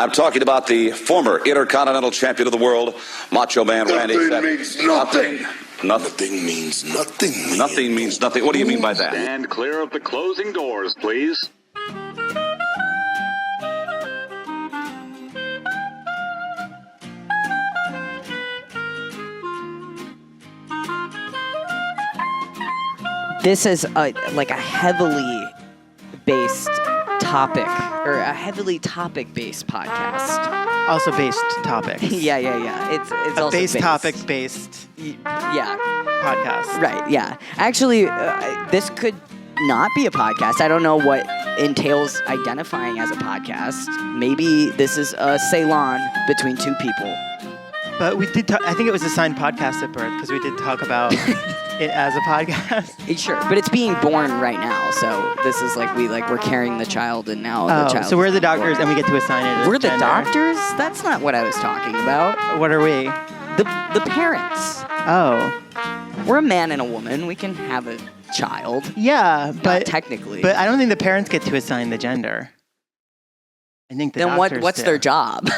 I'm talking about the former Intercontinental Champion of the world, Macho Man Randy Savage. Nothing means nothing. Nothing. Nothing means nothing. Nothing means nothing. What do you mean by that? Stand clear of the closing doors, please. This is a heavily based topic, or a heavily topic-based podcast. Also based topics. Yeah. It's a also base based. topic-based Yeah. podcast. Right, yeah. Actually, this could not be a podcast. I don't know what entails identifying as a podcast. Maybe this is a salon between two people. But we did I think it was assigned podcast at birth because we did talk about it as a podcast. Sure, but it's being born right now. So this is we're carrying the child, and now the child. So we're the doctors and we get to assign it as We're the gender. doctors? That's not what I was talking about. What are we? The parents. Oh. We're a man and a woman. We can have a child. Yeah, but Not technically. But I don't think the parents get to assign the gender. I think the then doctors what's do. their job?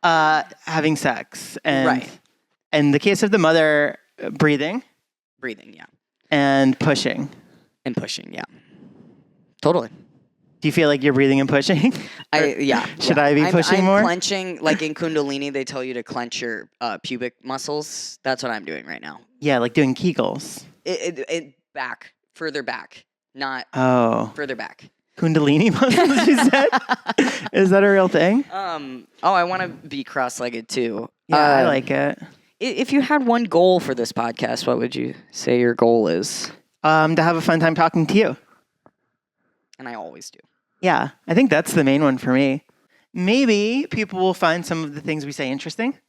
Having sex. And Right. in the case of the mother, breathing Breathing, yeah. and pushing. And pushing, yeah. Totally. Do you feel like you're breathing and pushing? Yeah. Should yeah. I be pushing I'm more? Clenching, like in Kundalini, they tell you to clench your pubic muscles. That's what I'm doing right now. Yeah, like doing Kegels. Back, further back, not Oh. further back. Kundalini muscles, you said? Is that a real thing? I want to be cross-legged too. Yeah, I like it. If you had one goal for this podcast, what would you say your goal is? To have a fun time talking to you. And I always do. Yeah, I think that's the main one for me. Maybe people will find some of the things we say interesting.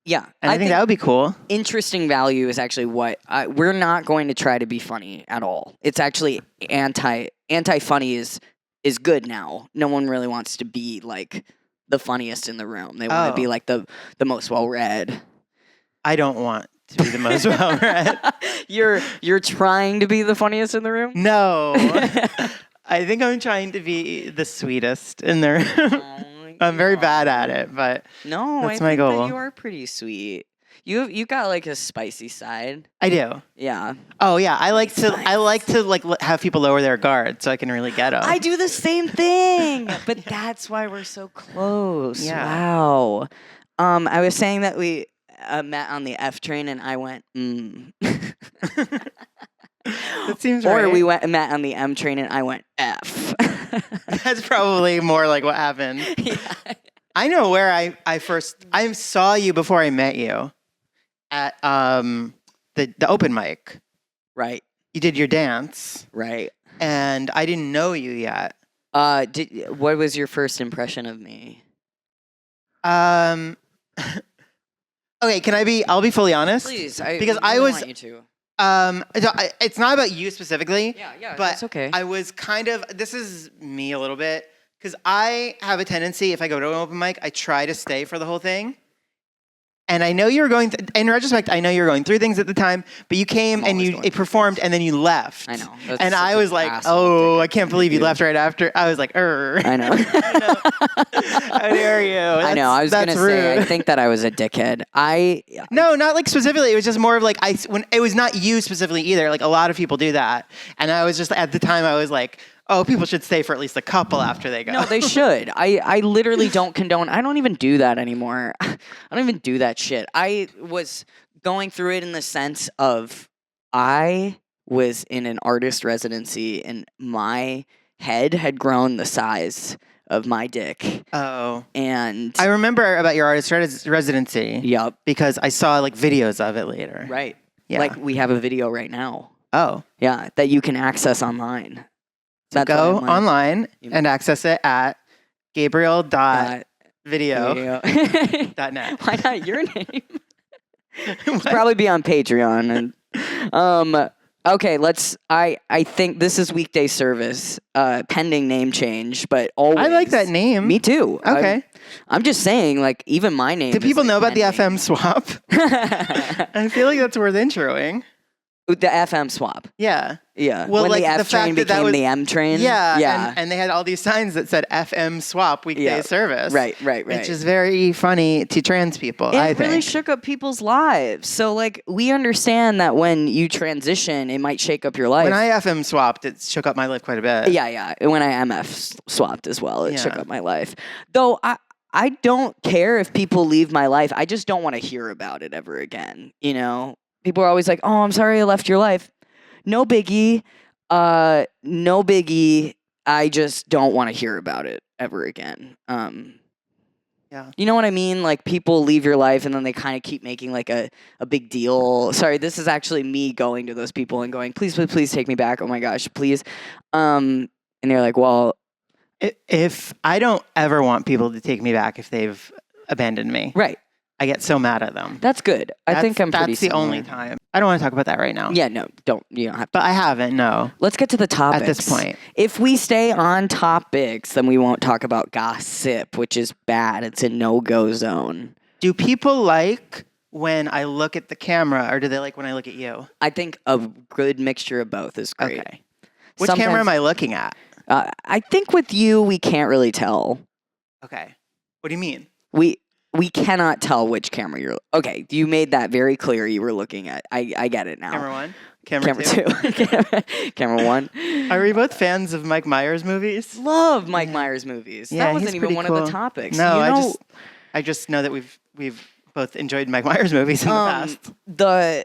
Yeah. And I think that would be cool. Interesting value is actually what we're not going to try to be funny at all. It's actually anti-funny is good now. No one really wants to be like the funniest in the room. They want to be like the most well-read. I don't want to be the most well-read. You're trying to be the funniest in the room? No. I think I'm trying to be the sweetest in the room. I'm very bad at it, but no, that's I my think goal. that you are pretty sweet. You got like a spicy side. I do. Yeah. Oh yeah, I like to have people lower their guard so I can really get them. I do the same thing, but that's why we're so close. Yeah. Wow. I was saying that we met on the F train, and I went. That seems right. Or we met on the M train, and I went F. That's probably more like what happened. Yeah. I know where I saw you before I met you at the open mic. Right. You did your dance. Right. And I didn't know you yet. What was your first impression of me? Okay, I'll be fully honest. Please, because I I was want you to. It's not about you specifically. Yeah, but that's okay. I was this is me a little bit, because I have a tendency, if I go to an open mic, I try to stay for the whole thing. And I know you were going, in retrospect, I know you were going through things at the time, but you came and you performed and then you left. I know. And I was like, I can't believe you left right after. I was like, I know. How dare you? I know. I was going to say, I think that I was a dickhead. No, not like specifically. It was just more of like, when it was not you specifically either. Like a lot of people do that. And I was just, at the time, I was like, oh, people should stay for at least a couple after they go. No, they should. I literally don't condone. I don't even do that anymore. I don't even do that shit. I was going through it in the sense of I was in an artist residency and my head had grown the size of my dick. Oh. And I remember about your artist residency. Yep. Because I saw like videos of it later. Right. Yeah. Like we have a video right now. Oh. Yeah, that you can access online. So go online and access it at gabriel.video.net. Why not your name? It'll probably be on Patreon. And okay, I think this is Weekday service, pending name change, but always. I like that name. Me too. Okay. I'm just saying, like, even my name. Do people know about pending. the FM swap? I feel like that's worth introing. The FM swap. Yeah. Yeah. Well, when like, the the F train fact that that became was- the M train. Yeah. Yeah. And they had all these signs that said FM swap weekday Yeah. service. Right. Which is very funny to trans people, I It think. really shook up people's lives. So, like, we understand that when you transition, it might shake up your life. When I FM swapped, it shook up my life quite a bit. Yeah. When I MF swapped as well, it shook Yeah. up my life. Though I don't care if people leave my life. I just don't want to hear about it ever again. You know, people are always like, "Oh, I'm sorry I left your life." No biggie. No biggie. I just don't want to hear about it ever again. Yeah. You know what I mean? Like, people leave your life and then they kind of keep making like a big deal. Sorry, this is actually me going to those people and going, please, please, please take me back. Oh my gosh, please. And they're like, well, If I don't ever want people to take me back if they've abandoned me, right. I get so mad at them. That's good. I think I'm pretty That's the only similar. time. I don't want to talk about that right now. Yeah, no, you don't have to. But I haven't, no. Let's get to the topics. At this point. If we stay on topics, then we won't talk about gossip, which is bad. It's a no-go zone. Do people like when I look at the camera or do they like when I look at you? I think a good mixture of both is great. Okay. Which camera am I looking at? I think with you, we can't really tell. Okay. What do you mean? We cannot tell which camera you're. Okay, you made that very clear. You were looking at. I get it now. Camera one? Camera Camera two. Camera one. Are we both fans of Mike Myers movies? Love Mike Myers movies. Yeah, that wasn't he's even pretty one of the cool. topics. No, You know, I just know that we've both enjoyed Mike Myers movies in the past. the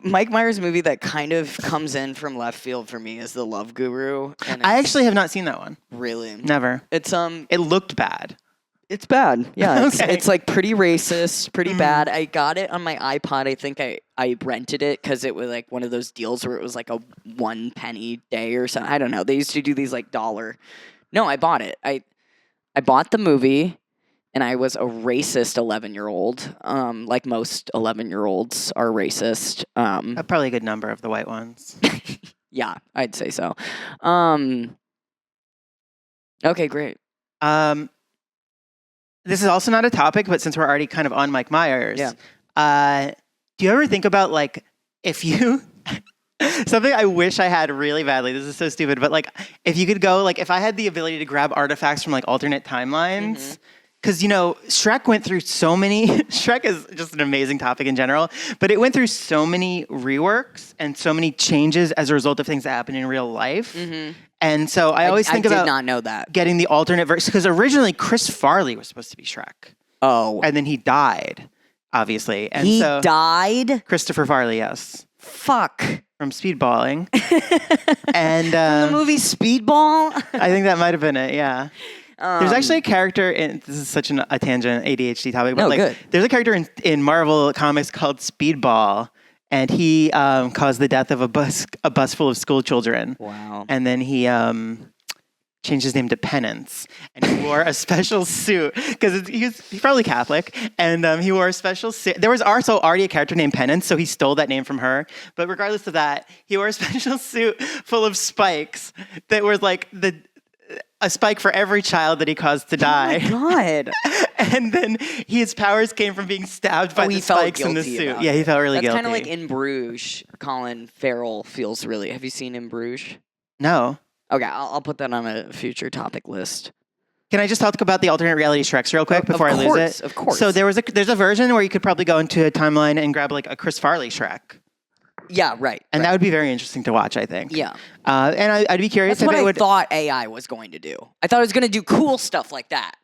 Mike Myers movie that kind of comes in from left field for me is The Love Guru. And I it's actually have not seen that one. really Never. It's It looked bad. It's bad. Yeah, Okay. it's like pretty racist, pretty bad. I got it on my iPod. I think I rented it because it was like one of those deals where it was like a 1 penny day or something. I don't know. They used to do these like dollar. No, I bought it. I bought the movie, and I was a racist 11-year-old. Like most 11-year-olds are racist. Probably a good number of the white ones. Yeah, I'd say so. Okay, great. This is also not a topic, but since we're already kind of on Mike Myers, do you ever think about like if you something I wish I had really badly? This is so stupid, but like if you could go, like if I had the ability to grab artifacts from like alternate timelines. Because, you know, Shrek went through so many, Shrek is just an amazing topic in general, but it went through so many reworks and so many changes as a result of things that happen in real life. And so I always think I about did not know that. getting the alternate version, because originally Chris Farley was supposed to be Shrek. Oh, And then he died, obviously. And he so died? Christopher Farley, yes, Fuck. from Speedballing. And The movie Speedball? I think that might have been it, yeah. There's actually a character in, this is such a tangent, ADHD topic, but No, like good. there's a character in Marvel comics called Speedball, and he caused the death of a bus full of school children. Wow. And then he changed his name to Penance, and he wore a special suit because he's probably Catholic, and he wore a special suit. There was also already a character named Penance, so he stole that name from her. But regardless of that, he wore a special suit full of spikes that was like a spike for every child that he caused to die. Oh my God. And then his powers came from being stabbed by the he felt spikes in the guilty suit. about Yeah, he felt really That's guilty. kind of like In Bruges. Colin Farrell feels really. Have you seen In Bruges? No. Okay, I'll put that on a future topic list. Can I just talk about the alternate reality Shreks real quick before I lose it? Of course. So there's a version where you could probably go into a timeline and grab like a Chris Farley Shrek. Yeah, right. And that would be very interesting to watch, I think. Yeah. And I'd be curious That's if what it I would. thought AI was going to do. I thought it was going to do cool stuff like that.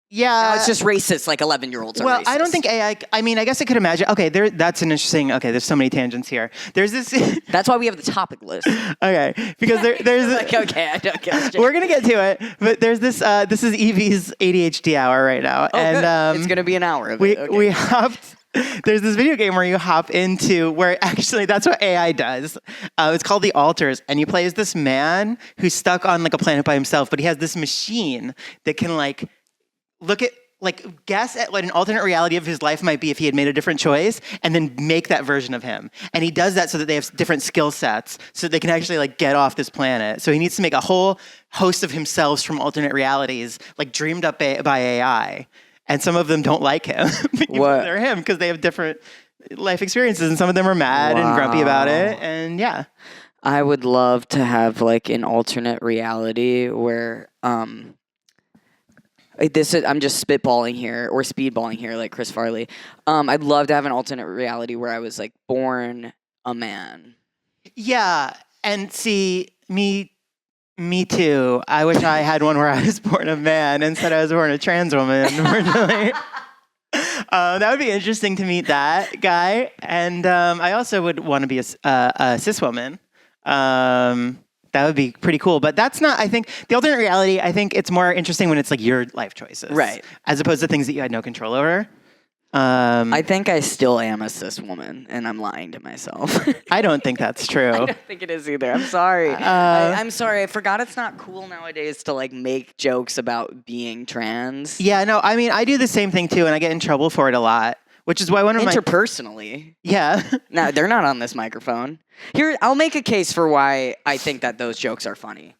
Yeah. Now it's just racist, like 11-year-olds are Well, racist. I don't think AI. I mean, I guess I could imagine. Okay, that's an interesting. Okay, there's so many tangents here. There's this. That's why we have the topic list. Okay, because there's. Like, okay, I don't get it. We're gonna get to it, but there's this. This is Evie's ADHD hour right now, Oh, and good. It's going to be an hour of it. Okay. we hopped. There's this video game where you hop into where actually that's what AI does. It's called The Alters, and you play as this man who's stuck on like a planet by himself, but he has this machine that can like look at. Like, guess at what an alternate reality of his life might be if he had made a different choice, and then make that version of him. And he does that so that they have different skill sets, so they can actually like get off this planet. So he needs to make a whole host of himself from alternate realities, like dreamed up by AI. And some of them don't like him. What? They're him because they have different. life experiences, and some of them are mad and grumpy about it. And yeah. I would love to have like an alternate reality where I'm just spitballing here or speedballing here like Chris Farley. I'd love to have an alternate reality where I was like born a man. Yeah, and see, me too. I wish I had one where I was born a man instead I was born a trans woman, unfortunately. That would be interesting to meet that guy. And I also would want to be a cis woman. That would be pretty cool. But that's not, I think, the alternate reality, I think it's more interesting when it's like your life choices. Right. As opposed to things that you had no control over. I think I still am a cis woman, and I'm lying to myself. I don't think that's true. I don't think it is either. I'm sorry. I'm sorry. I forgot it's not cool nowadays to like make jokes about being trans. Yeah, no, I mean, I do the same thing too, and I get in trouble for it a lot, which is why one of my... Interpersonally. Yeah. No, they're not on this microphone. Here, I'll make a case for why I think that those jokes are funny.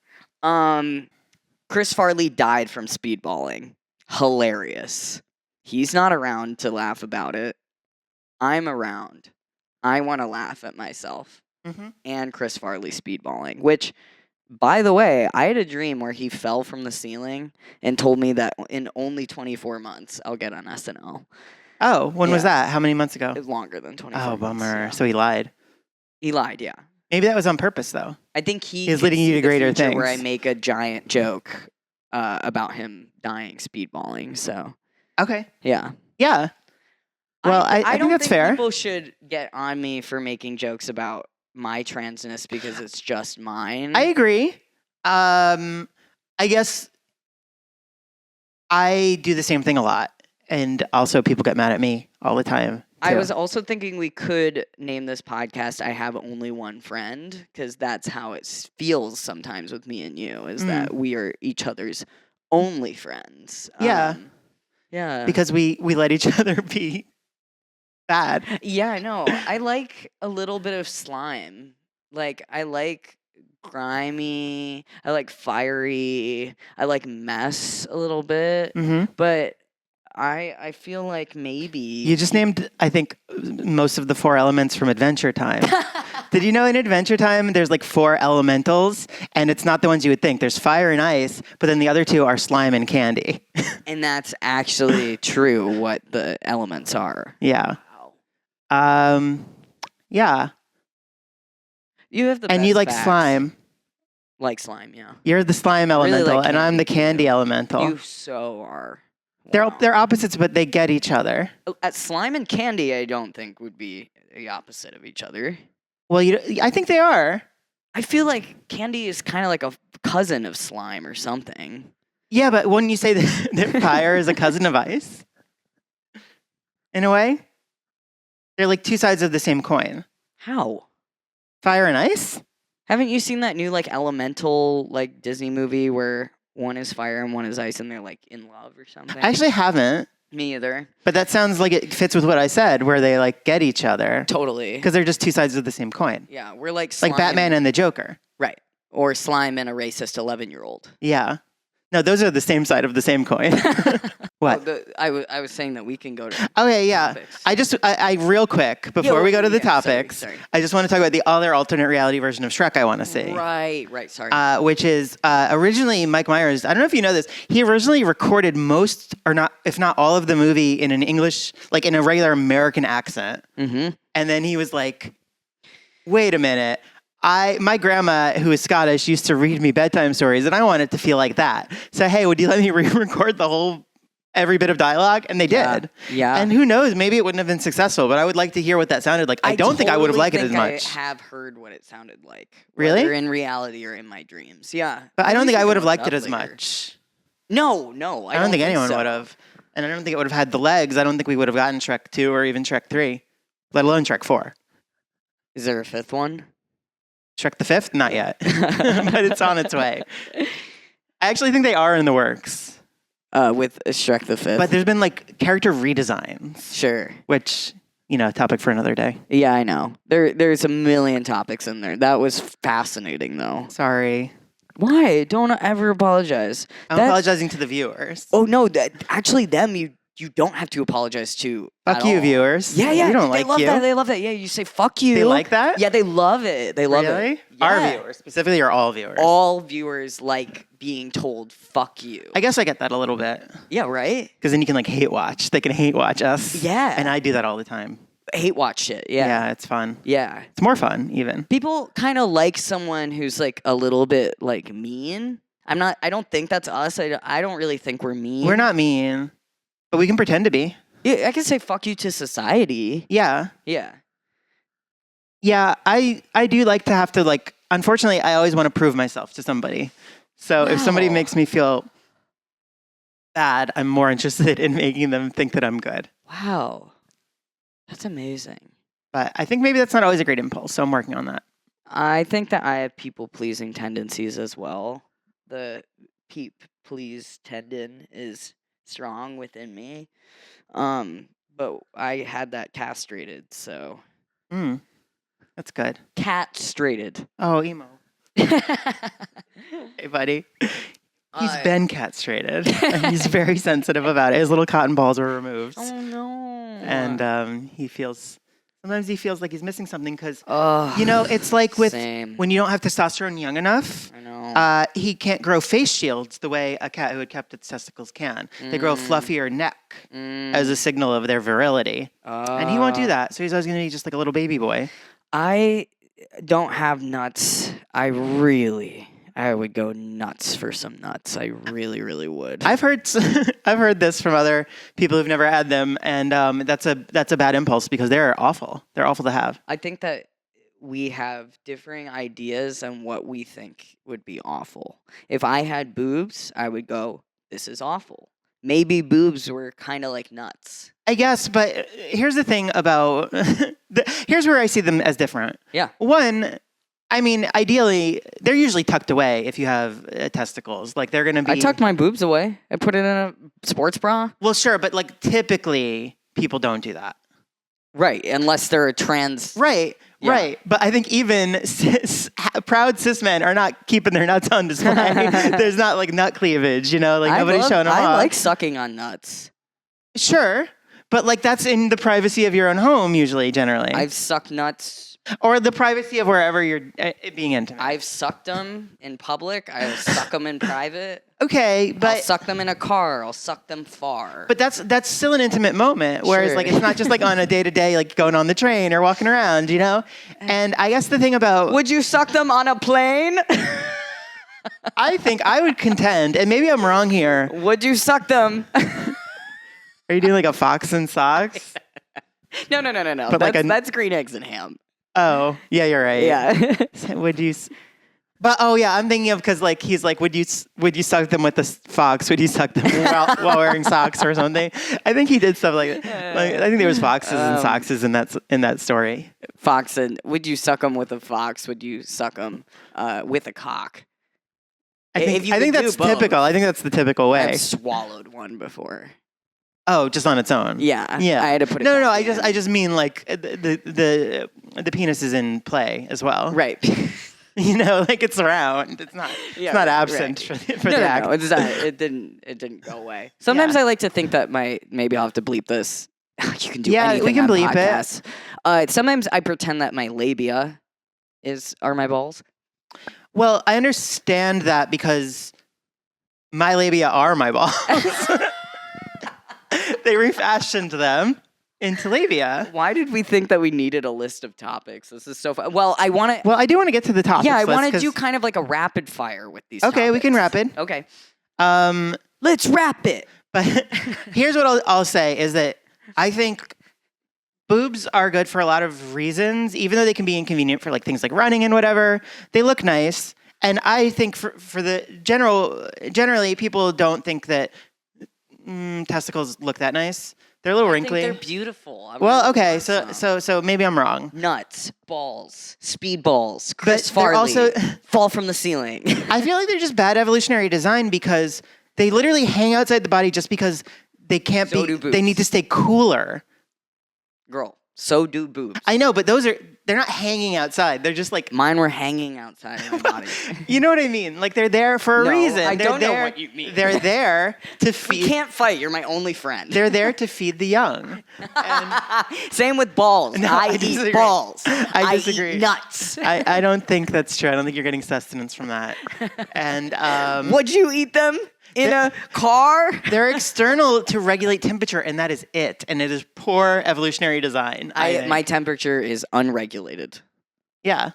Chris Farley died from speedballing. Hilarious. He's not around to laugh about it. I'm around. I want to laugh at myself and Chris Farley speedballing, which, by the way, I had a dream where he fell from the ceiling and told me that in only 24 months I'll get on SNL. Oh, when was Yeah. that? How many months ago? It was longer than 24 Oh, months. bummer. Yeah. So he lied. He lied, yeah. Maybe that was on purpose, though. I think he He's could leading you see to the greater future where I things. make a giant joke about him dying speedballing. So, Okay. yeah. Yeah. Well, I think don't that's think fair. People should get on me for making jokes about my transness because it's just mine. I agree. I guess I do the same thing a lot. And also people get mad at me all the time. I too. was also thinking we could name this podcast I Have Only One Friend, because that's how it feels sometimes with me and you, is that we are each other's only friends. Yeah. Yeah. Because we let each other be bad. Yeah, I know. I like a little bit of slime. Like, I like grimy. I like fiery. I like mess a little bit. Mm-hmm. But I feel like maybe You just named, I think, most of the 4 elements from Adventure Time. Did you know in Adventure Time there's like 4 elementals, and it's not the ones you would think. There's fire and ice, but then the other 2 are slime and candy. and that's actually true what the elements are. Yeah. Wow. Yeah. You have the And best you like facts. slime. Like slime, yeah. You're the slime Really elemental, like and I'm the candy, candy elemental. You so are. They're Wow. they're opposites, but they get each other. At slime and candy, I don't think would be the opposite of each other. Well, I think they are. I feel like candy is kind of like a cousin of slime or something. Yeah, but wouldn't you say that fire is a cousin of ice? In a way, they're like 2 sides of the same coin. How? Fire and ice. Haven't you seen that new like elemental like Disney movie where one is fire and one is ice and they're like in love or something? I actually haven't, Me either. but that sounds like it fits with what I said, where they like get each other Totally. because they're just 2 sides of the same coin, Yeah, we're like slime. like Batman and the Joker. Right. Or slime and a racist 11-year-old. Yeah. No, those are the same side of the same coin. What? I was saying that we can go to Okay, yeah. topics. I real quick, before we go to the yeah, sorry, topics, sorry. I just want to talk about the other alternate reality version of Shrek I want to see. Right, sorry. Which is originally Mike Myers. I don't know if you know this. He originally recorded most, or not, if not all of the movie in an English, like in a regular American accent. Mm-hmm. And then he was like, wait a minute. My grandma, who is Scottish, used to read me bedtime stories, and I want it to feel like that. So, hey, would you let me re-record every bit of dialogue? And they did. Yeah. And who knows, maybe it wouldn't have been successful, but I would like to hear what that sounded like. I don't think I would have liked it as much. I have heard what it sounded like. Really? Whether in reality or in my dreams. Yeah. But I don't Maybe think I we would can have look liked it up as later. much. No. I don't think anyone so. would have. And I don't think it would have had the legs. I don't think we would have gotten Shrek 2 or even Shrek 3, let alone Shrek 4. Is there a 5th one? Shrek the 5th? Not yet. But it's on its way. I actually think they are in the works. With Shrek the 5th. But there's been like character redesigns, Sure. which, topic for another day. Yeah, I know. There's a million topics in there. That was fascinating, though. Sorry. Why? Don't ever apologize. I'm That's- apologizing to the viewers. Oh no! Actually, them. you don't have to apologize to. Fuck at you, all. viewers. Yeah, yeah. We don't they like love you. that. They love that. Yeah, you say fuck you. They like that? Yeah, they love it. They love Really? it. Our Yeah. viewers, specifically, or all viewers? All viewers like being told fuck you. I guess I get that a little bit. Yeah, right? Because then you can like hate watch. They can hate watch us. Yeah. And I do that all the time. Hate watch shit. Yeah, Yeah. it's fun. Yeah. It's more fun, even. People kind of like someone who's like a little bit like mean. I don't think that's us. I don't really think we're mean. We're not mean, but we can pretend to be. Yeah, I can say fuck you to society. Yeah. Yeah. Yeah, I do like to have to like, unfortunately, I always want to prove myself to somebody. So if somebody Wow. makes me feel bad, I'm more interested in making them think that I'm good. Wow. That's amazing. But I think maybe that's not always a great impulse, so I'm working on that. I think that I have people-pleasing tendencies as well. The peep please tendon is strong within me. But I had that castrated, so Mm, that's good. cat-strated. Oh, emo. Hey, buddy. He's been castrated. And he's very sensitive about it. His little cotton balls were removed. Oh no. And sometimes he feels like he's missing something because, Ugh, you know, it's like with same. when you don't have testosterone young enough, I know. he can't grow face shields the way a cat who had kept its testicles can. They grow a fluffier neck as a signal of their virility. And he won't do that. So he's always going to be just like a little baby boy. I don't have nuts. I would go nuts for some nuts. I really, really would. I've heard this from other people who've never had them, and that's a bad impulse because they're awful. They're awful to have. I think that we have differing ideas on what we think would be awful. If I had boobs, I would go, this is awful. Maybe boobs were kind of like nuts. I guess, but here's the thing about here's where I see them as different. Yeah. One, I mean, ideally, they're usually tucked away if you have testicles. Like they're going to be. I tucked my boobs away. I put it in a sports bra. Well, sure, but like typically people don't do that. Right, unless they're a trans. Right. Yeah. Right, but I think even proud cis men are not keeping their nuts on display. There's not like nut cleavage, you know, like nobody's showing them I off. like sucking on nuts. Sure, but like that's in the privacy of your own home, usually, generally, I've sucked nuts. or the privacy of wherever you're being intimate. I've sucked them in public. I'll suck them in private. Okay, I'll but suck them in a car. I'll suck them far. but that's still an intimate moment. Whereas Sure. like it's not just like on a day to day, like going on the train or walking around, you know. And I guess the thing about Would you suck them on a plane? I think I would contend, and maybe I'm wrong here. Would you suck them? Are you doing like a fox and socks? No. But like That's green eggs and ham. Oh, yeah, you're right. Yeah. Would you? But oh yeah, I'm thinking of because like he's like, would you suck them with the fox? Would you suck them while wearing socks or something? I think he did stuff like that. Like, I think there was foxes and soxes in that story. Fox and would you suck them with a fox? Would you suck them with a cock? I think, If you I think could do that's both. typical. I think that's the typical way. I've swallowed one before. Oh, just on its own. Yeah. Yeah. I had to put it. No. back in. I just mean like the penis is in play as well. Right. You know, like it's around. It's not. Yeah, it's not right, absent right. for the act. No, it's not. It didn't go away. Sometimes Yeah. I like to think that maybe I'll have to bleep this. You can do Yeah, anything we can on bleep it. podcasts. Sometimes I pretend that my labia are my balls. Well, I understand that because my labia are my balls. They refashioned them into labia. Why did we think that we needed a list of topics? This is so fun. Well, I want to. Well, I do want to get to the topics. Yeah, I list want to 'cause- do kind of like a rapid fire with these. Okay, we can topics. rapid. Okay, Um, let's wrap it. but here's what I'll say is that I think boobs are good for a lot of reasons, even though they can be inconvenient for like things like running and whatever. They look nice, and I think for the generally people don't think that testicles look that nice. They're a little I wrinkly. think they're beautiful. I Well, really okay, want some. so maybe I'm wrong. Nuts, balls, speedballs, Chris they're Farley, also- fall from the ceiling. I feel like they're just bad evolutionary design because they literally hang outside the body just because they can't So be. do They need to boobs. stay cooler. Girl, So do boobs. I know, but they're not hanging outside. They're just like, Mine were hanging outside of my body. you know what I mean? Like they're there for a No, reason. I They're don't know there- what you mean. They're there to We feed. can't fight. You're my only friend. They're there to feed the young. And Same with balls. No, I I eat disagree. balls. I disagree. Eat nuts. I don't think that's true. I don't think you're getting sustenance from that. And Would you eat them in a car? they're external to regulate temperature, and that is it. And it is poor evolutionary design. I think. My temperature is unregulated. Yeah.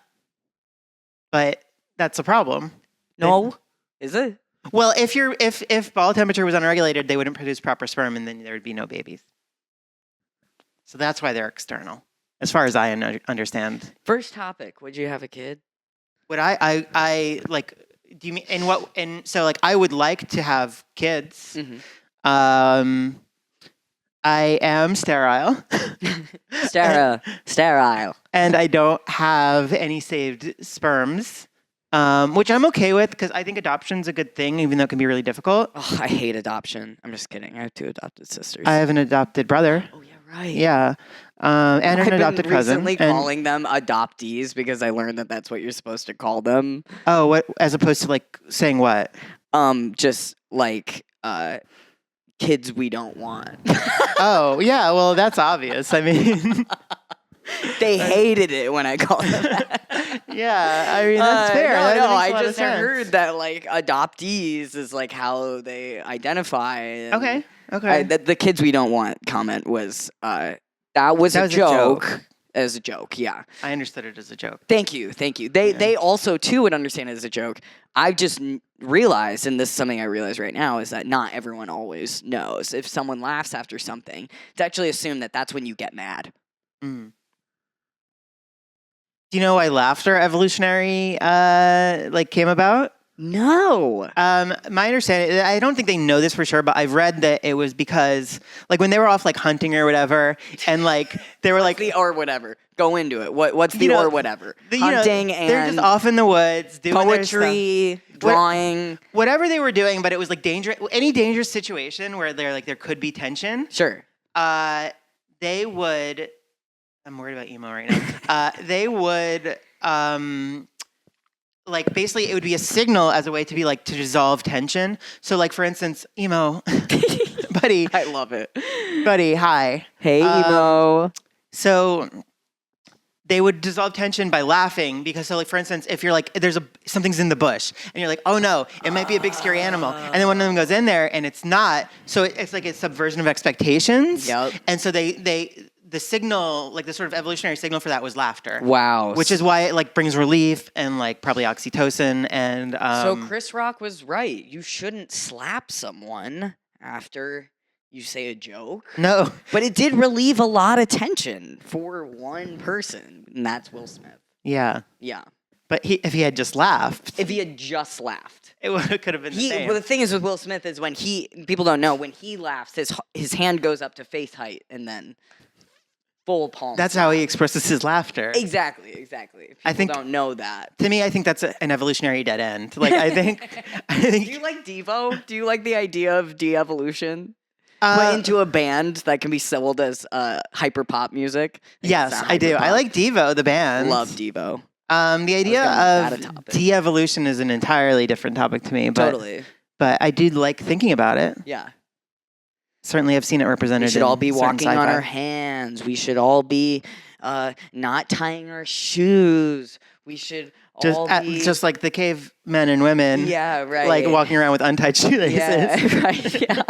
But that's a problem. No, is it? Well, if ball temperature was unregulated, they wouldn't produce proper sperm, and then there would be no babies. So that's why they're external, as far as I understand. First topic. Would you have a kid? Would I like? Do you mean in what? And so like I would like to have kids. Mm-hmm. I am sterile. Sterile. And I don't have any saved sperms, which I'm okay with because I think adoption's a good thing, even though it can be really difficult. Oh, I hate adoption. I'm just kidding. I have 2 adopted sisters. I have an adopted brother. Oh yeah, right. Yeah. And an I've adopted been cousin. recently And- calling them adoptees because I learned that that's what you're supposed to call them. oh, what? As opposed to like saying what? Just like kids we don't want. Oh, yeah. Well, that's obvious. I mean, They hated it when I called them that. yeah. I mean, that's fair. No, That no, makes a I lot of just sense. heard that like adoptees is like how they identify. And Okay. Okay. the kids we don't want comment was that was That a was a joke. joke. As a joke, yeah. I understood it as a joke. Thank you. They also too would understand it as a joke. I just realized, and this is something I realize right now, is that not everyone always knows. If someone laughs after something, it's actually assumed that that's when you get mad. Mm. Do you know why laughter evolutionary like came about? No. My understanding, I don't think they know this for sure, but I've read that it was because, like, when they were off like hunting or whatever, and like they were like, The or whatever. Go into it. What's the You know, or whatever? you know, Hunting they're and just off in the woods doing their stuff. poetry, drawing. Whatever they were doing, but it was like dangerous. Any dangerous situation where there could be tension. Sure. They would. I'm worried about emo right now. They would. Like basically, it would be a signal as a way to be like to dissolve tension. So, like for instance, emo, buddy, I love it. buddy, hi. Hey, emo. So they would dissolve tension by laughing because, so like for instance, if you're like something's in the bush and you're like, oh no, it might be a big scary animal, and then one of them goes in there and it's not, so it's like a subversion of expectations. Yep. And so the signal, like the sort of evolutionary signal for that was laughter. Wow. Which is why it like brings relief and like probably oxytocin and So Chris Rock was right. You shouldn't slap someone after you say a joke. no. But it did relieve a lot of tension for one person, and that's Will Smith. Yeah. Yeah. But if he had just laughed, If he had just laughed. it could have been the same. Well, the thing is with Will Smith is when people don't know, when he laughs, his hand goes up to face height and then full palm. That's how he expresses his laughter. Exactly. People I think- don't know that. To me, I think that's an evolutionary dead end. Like I think Do you like Devo? Do you like the idea of de-evolution? Put uh, into a band that can be sold as hyper pop music. yes, I do. I like Devo, the band. Love Devo. The idea gonna make that a of topic. de-evolution is an entirely different topic to me, but Totally. but I do like thinking about it. Yeah. Certainly, I've seen it represented. We should all be in certain walking on sci-fi. our hands. We should all be not tying our shoes. We should all be just like the cavemen and women. yeah, right. Like walking around with untied shoelaces. Yeah, right. Yeah.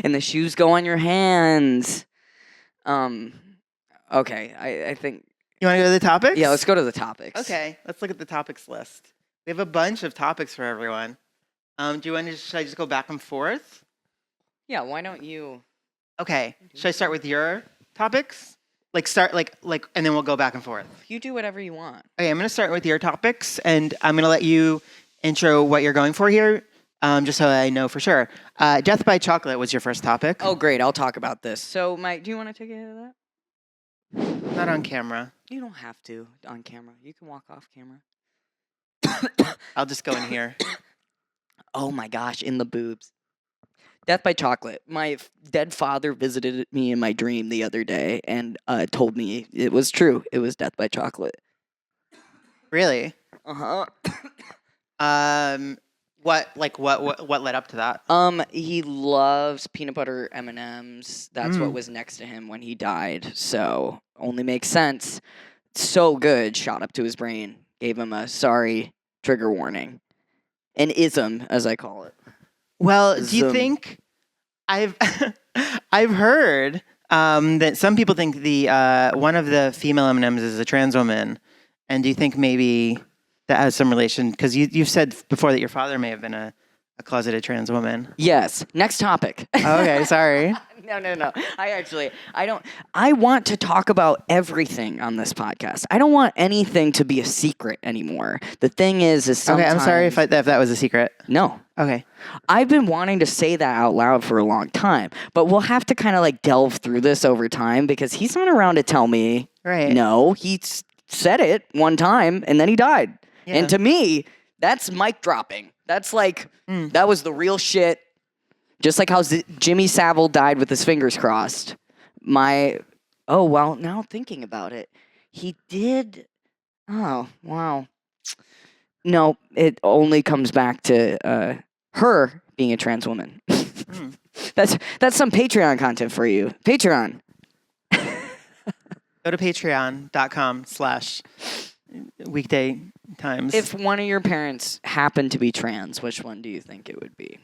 And the shoes go on your hands. Okay, I think You want to go to the topics? yeah. Let's go to the topics. Okay, let's look at the topics list. We have a bunch of topics for everyone. Do you want to? Should I just go back and forth? Yeah. Why don't you? Okay. Should I start with your topics? Like start like and then we'll go back and forth. You do whatever you want. Okay, I'm going to start with your topics, and I'm going to let you intro what you're going for here, just so I know for sure. Death by chocolate was your first topic. Oh, great. I'll talk about this. So, Mike, do you want to take a hit of that? Not on camera. You don't have to on camera. You can walk off camera. I'll just go in here. Oh my gosh, in the boobs. Death by chocolate. My dead father visited me in my dream the other day and told me it was true. It was death by chocolate. Really? Uh-huh. What led up to that? He loves peanut butter M&Ms. That's what was next to him when he died. So, only makes sense. So good, shot up to his brain. Gave him a sorry trigger warning. An ism, as I call it. Well, do you Zoom. think I've I've heard that some people think the one of the female M&Ms is a trans woman, and do you think maybe that has some relation? Because you've said before that your father may have been a closeted trans woman. Yes. Next topic. Okay, sorry. No. I want to talk about everything on this podcast. I don't want anything to be a secret anymore. The thing is sometimes... Okay, I'm sorry if that was a secret. No. Okay. I've been wanting to say that out loud for a long time, but we'll have to kind of like delve through this over time because he's not around to tell me. Right. No, he said it one time and then he died. Yeah. And to me, that's mic dropping. That's like, that was the real shit. Just like how Jimmy Savile died with his fingers crossed. Now thinking about it, he did. Oh, wow. No, it only comes back to her being a trans woman. That's some Patreon content for you. Patreon. Go to patreon.com/weekday times. If one of your parents happened to be trans, which one do you think it would be?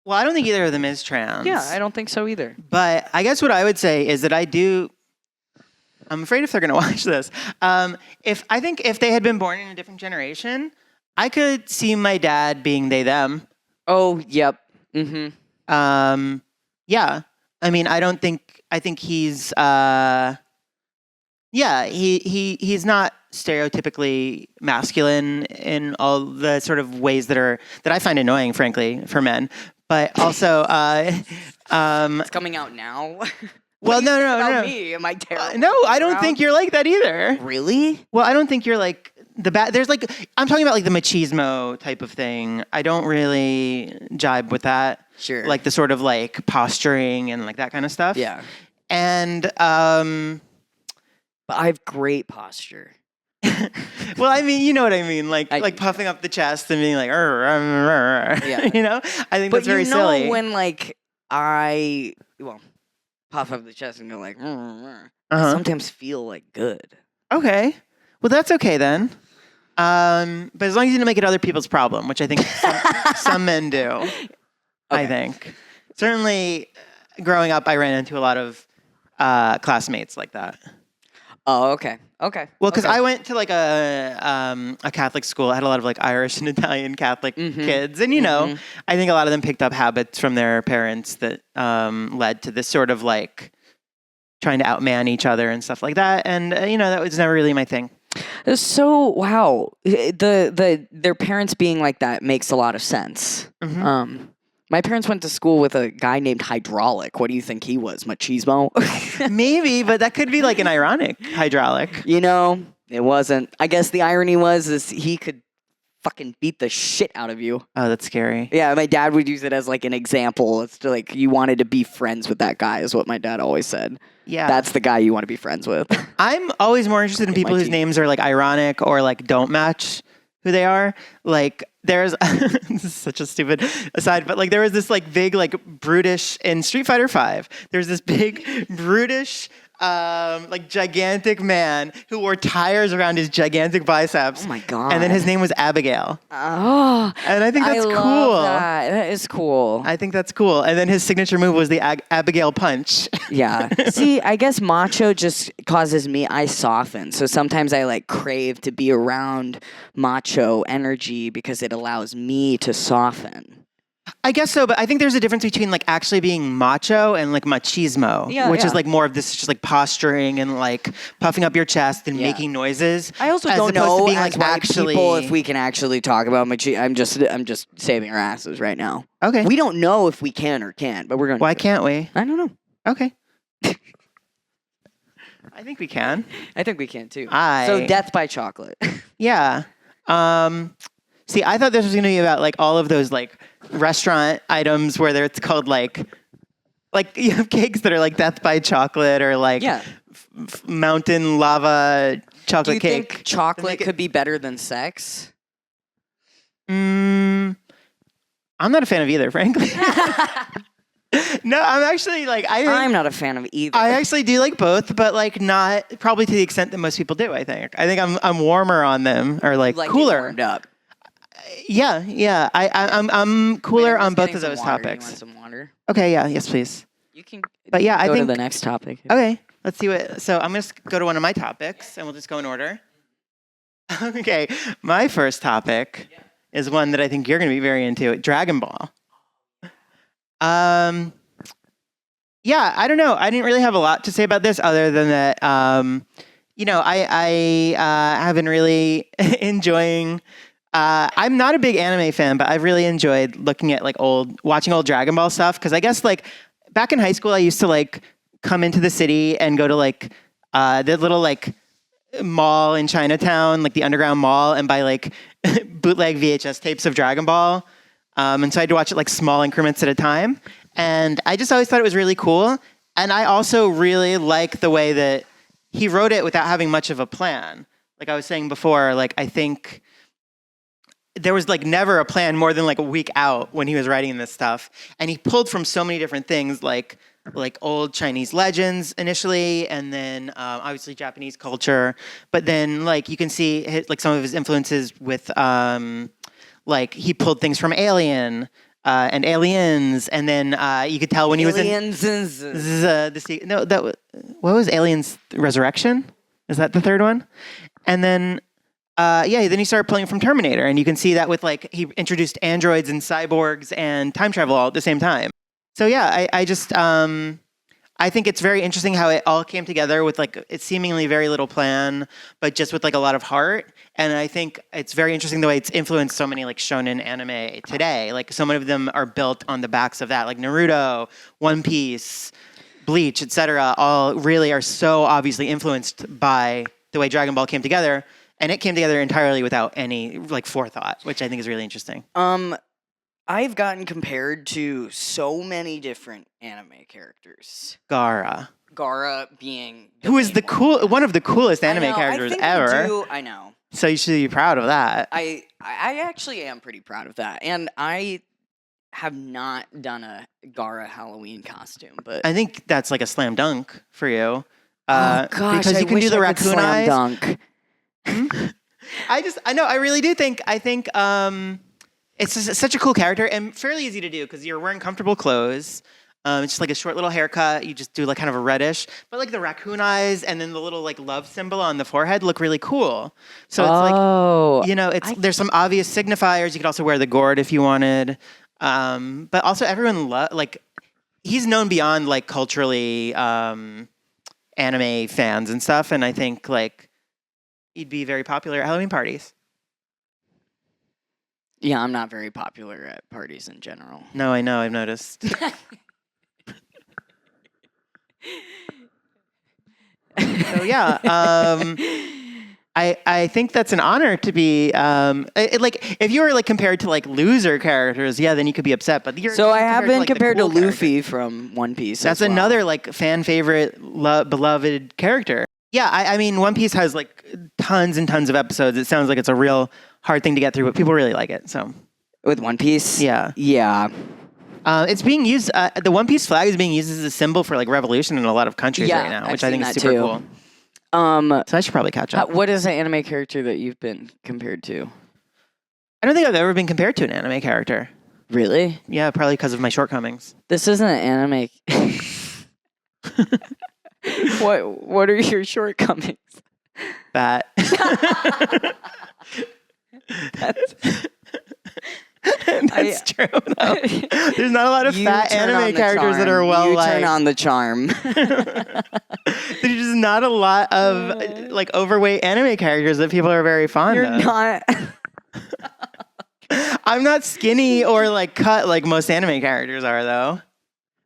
Well, I don't think either of them is trans. Yeah, I don't think so either. But I guess what I would say is that I'm afraid if they're going to watch this. If they had been born in a different generation, I could see my dad being they them. Oh, yep. Mm-hmm. Yeah. I mean, I think he's he's not stereotypically masculine in all the sort of ways that I find annoying, frankly, for men. But also, It's coming out now. well, no. About me, am I terrible? No, I don't think you're like that either. Really? Well, I don't think you're like the bad. There's like I'm talking about like the machismo type of thing. I don't really jibe with that. Sure. Like the sort of like posturing and like that kind of stuff. Yeah. And But I have great posture. well, I mean, you know what I mean, like puffing up the chest and being like, Yeah. You know, I think But that's very you know silly. when like puff up the chest and go like, I sometimes feel like good. Okay, well that's okay then. But as long as you don't make it other people's problem, which I think some men do. Okay. I think certainly growing up, I ran into a lot of classmates like that. Oh, okay. Well, because I went to like a Catholic school. I had a lot of like Irish and Italian Catholic kids, and you know, I think a lot of them picked up habits from their parents that led to this sort of like trying to outman each other and stuff like that. And you know, that was never really my thing. So wow, their parents being like that makes a lot of sense. My parents went to school with a guy named Hydraulic. What do you think he was? Machismo? Maybe, but that could be like an ironic hydraulic. You know, it wasn't. I guess the irony is he could fucking beat the shit out of you. Oh, that's scary. Yeah, my dad would use it as like an example. It's to like you wanted to be friends with that guy is what my dad always said. Yeah. That's the guy you want to be friends with. I'm always more interested in people whose names are like ironic or like don't match who they are. Like there's this is such a stupid aside, but like there was this like big like brutish in Street Fighter V. There's this big brutish like gigantic man who wore tires around his gigantic biceps. Oh my God. And then his name was Abigail. Oh, And I think that's I cool. love that. That is cool. I think that's cool. And then his signature move was the Abigail punch. Yeah. See, I guess macho just causes me, I soften. So sometimes I like crave to be around macho energy because it allows me to soften. I guess so, but I think there's a difference between like actually being macho and like machismo, which is like more of this just like posturing and like puffing up your chest and making noises. I also as don't opposed know to being, as like, white actually people if we can actually talk about machi. I'm just saving our asses right now. Okay. We don't know if we can or can't, but we're going to. Why can't we? I don't know. Okay. I think we can. I think we can too. I- So death by chocolate. Yeah. See, I thought this was going to be about like all of those like restaurant items where it's called like you have cakes that are like death by chocolate or like Yeah. mountain lava Do chocolate you cake. think chocolate could be better than sex? I'm not a fan of either, frankly. No, I'm actually like I'm not a fan of either. I actually do like both, but like not probably to the extent that most people do. I think I'm warmer on them or like it cooler. warmed up. Yeah. I'm cooler on both of those You topics. want some water? Okay, yeah, yes, please. You can. But yeah, I go think to the next topic. Okay, let's see what. So I'm gonna go to one of my topics, and we'll just go in order. Okay, my first topic is one that I think you're gonna be very into: Dragon Ball. Yeah, I don't know. I didn't really have a lot to say about this, other than that. I have been really enjoying. I'm not a big anime fan, but I've really enjoyed looking at watching old Dragon Ball stuff. Because I guess like back in high school, I used to like come into the city and go to like the little like mall in Chinatown, like the underground mall, and buy like bootleg VHS tapes of Dragon Ball. And so I had to watch it like small increments at a time. And I just always thought it was really cool. And I also really like the way that he wrote it without having much of a plan. Like I was saying before, like I think there was like never a plan more than like a week out when he was writing this stuff. And he pulled from so many different things like old Chinese legends initially, and then obviously Japanese culture. But then like you can see like some of his influences with like he pulled things from Alien and Aliens, and then you could tell when he was in what was Aliens Resurrection? Is that the third one? And then then he started pulling from Terminator, and you can see that with like he introduced androids and cyborgs and time travel all at the same time. So yeah, I just I think it's very interesting how it all came together with like it's seemingly very little plan, but just with like a lot of heart. And I think it's very interesting the way it's influenced so many like shonen anime today. Like so many of them are built on the backs of that, like Naruto, One Piece, Bleach, etc. All really are so obviously influenced by the way Dragon Ball came together, and it came together entirely without any like forethought, which I think is really interesting. I've gotten compared to so many different anime characters. Gaara being who is one of the coolest anime characters ever. I know. So you should be proud of that. I actually am pretty proud of that, and I have not done a Gaara Halloween costume, but I think that's like a slam dunk for you. Gosh, because you can do the raccoon eyes. Dunk. I really do think. I think it's just such a cool character and fairly easy to do because you're wearing comfortable clothes. It's just like a short little haircut. You just do like kind of a reddish, but like the raccoon eyes and then the little like love symbol on the forehead look really cool. So it's like, there's some obvious signifiers. You could also wear the gourd if you wanted. But also everyone like he's known beyond like culturally anime fans and stuff. And I think like he'd be very popular at Halloween parties. Yeah, I'm not very popular at parties in general. No, I know. I've noticed. So yeah, I think that's an honor to be like if you were like compared to like loser characters, yeah, then you could be upset. But I have been compared to cool Luffy from One Piece. That's another like fan favorite, beloved character. Yeah, I mean, One Piece has like tons and tons of episodes. It sounds like it's a real hard thing to get through, but people really like it. So with One Piece, yeah. It's being used. The One Piece flag is being used as a symbol for like revolution in a lot of countries right now, which I think is super cool. So I should probably catch up. What is an anime character that you've been compared to? I don't think I've ever been compared to an anime character. Really? Yeah, probably because of my shortcomings. This isn't an anime. What are your shortcomings? That. That's true. No. There's not a lot of fat anime characters that are well liked. You turn on the charm. There's just not a lot of like overweight anime characters that people are very fond of. You're not. I'm not skinny or like cut like most anime characters are, though.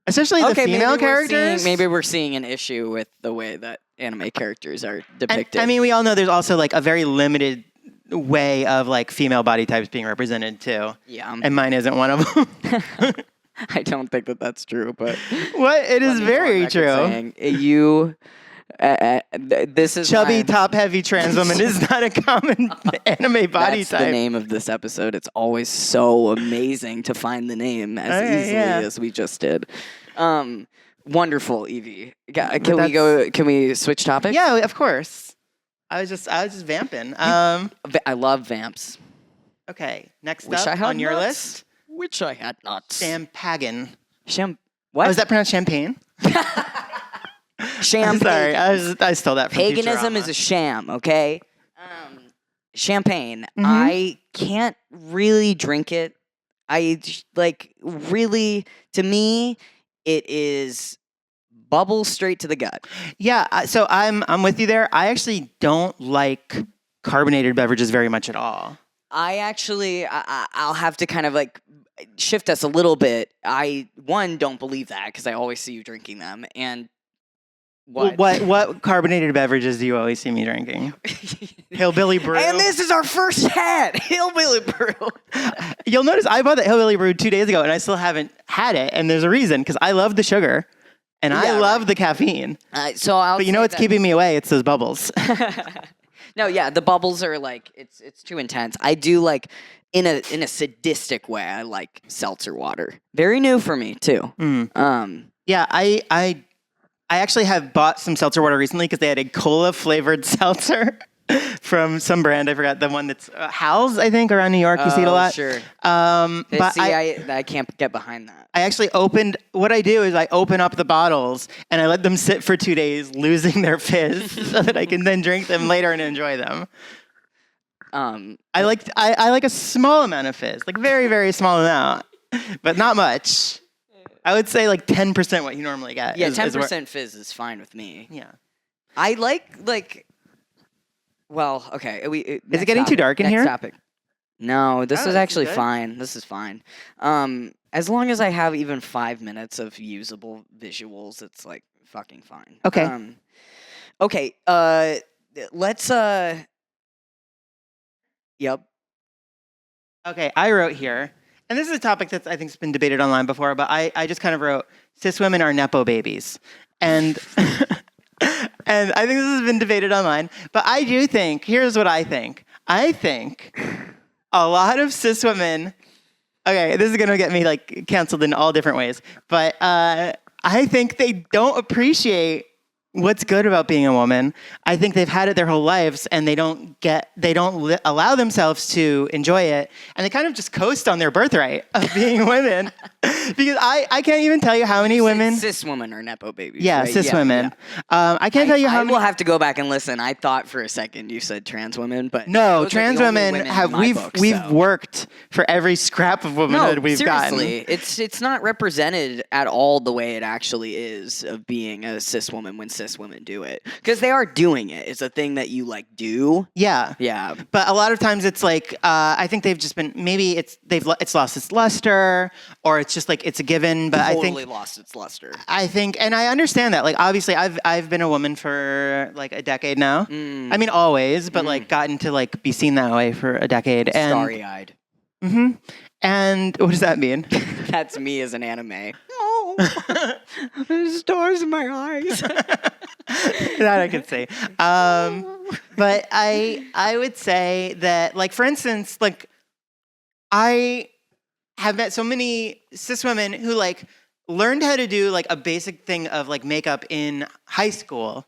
Especially the female characters. Maybe we're seeing an issue with the way that anime characters are depicted. I mean, we all know there's also like a very limited way of like female body types being represented too. Yeah. And mine isn't one of them. I don't think that that's true, but What? It is let me go on very record true. saying, this is Chubby, my- top-heavy trans woman is not a common anime body That's type. the name of this episode. It's always so amazing to find the name as Okay, easily yeah. as we just did. Wonderful, Evie. Can But we go? Can we switch topics? Yeah, of course. I was just vamping. I love vamps. Okay, next Wish I up had on your nuts. list, Which I had not. Champagan. What? Oh, is that pronounced champagne? Sham? I'm sorry, I stole that from Paganism Futurama. is a sham, okay? Champagne. Mhm. I can't really drink it. Really, to me, it is bubble straight to the gut. Yeah, so I'm with you there. I actually don't like carbonated beverages very much at all. I'll have to kind of like shift us a little bit. I don't believe that because I always see you drinking them. And What carbonated beverages do you always see me drinking? Hillbilly Brew. And this is our first hat, Hillbilly Brew. You'll notice I bought that Hillbilly Brew 2 days ago, and I still haven't had it. And there's a reason, because I love the sugar, and I Yeah, love right. the caffeine. But But you know what's keeping me away? It's those bubbles. No, yeah, the bubbles are like it's too intense. I do like in a sadistic way. I like seltzer water. Very new for me too. Yeah, I actually have bought some seltzer water recently because they had a cola flavored seltzer from some brand. I forgot the one that's Hal's, I think, around New York. You see it a lot. Sure. But See, I can't get behind that. I actually what I do is I open up the bottles and I let them sit for 2 days, losing their fizz so that I can then drink them later and enjoy them. I like a small amount of fizz, like very, very small amount, but not much. I would say like 10% what you normally get. Yeah, is where- 10% fizz is fine with me. Yeah. I like. Well, okay. Is it getting too dark in next here? Topic. No, this Oh, is this is actually good. fine. This is fine. As long as I have even 5 minutes of usable visuals, it's like fucking fine. Okay. Okay. Let's. Yep. Okay, I wrote here, and this is a topic that I think's been debated online before, but I just kind of wrote, cis women are nepo babies. And and I think this has been debated online, but I do think, here's what I think. I think a lot of cis women, okay, this is going to get me like canceled in all different ways, but I think they don't appreciate what's good about being a woman. I think they've had it their whole lives, and they don't allow themselves to enjoy it, and they kind of just coast on their birthright of being women. Because I can't even tell you how many women. Cis women are nepo babies. Yeah, right? cis women. I can't tell you how I many. will have to go back and listen. I thought for a second you said trans women, but No, those are trans the only women in have my book, we've so. worked for every scrap of womanhood No, we've seriously, gotten. it's not represented at all the way it actually is of being a cis woman when cis women do it, because they are doing it. It's a thing that you like do. Yeah. Yeah. But a lot of times it's like I think they've just been maybe it's lost its luster, or it's just like it's a given. But Totally I think lost its luster. I think, and I understand that. Like obviously, I've been a woman for like a decade now. I mean, always, but like gotten to like be seen that way for a decade. And Starry-eyed. and what does that mean? That's me as an anime. Oh, there's stars in my eyes. That I could say. But I would say that, like, for instance, like, I have met so many cis women who, like, learned how to do, like, a basic thing of, like, makeup in high school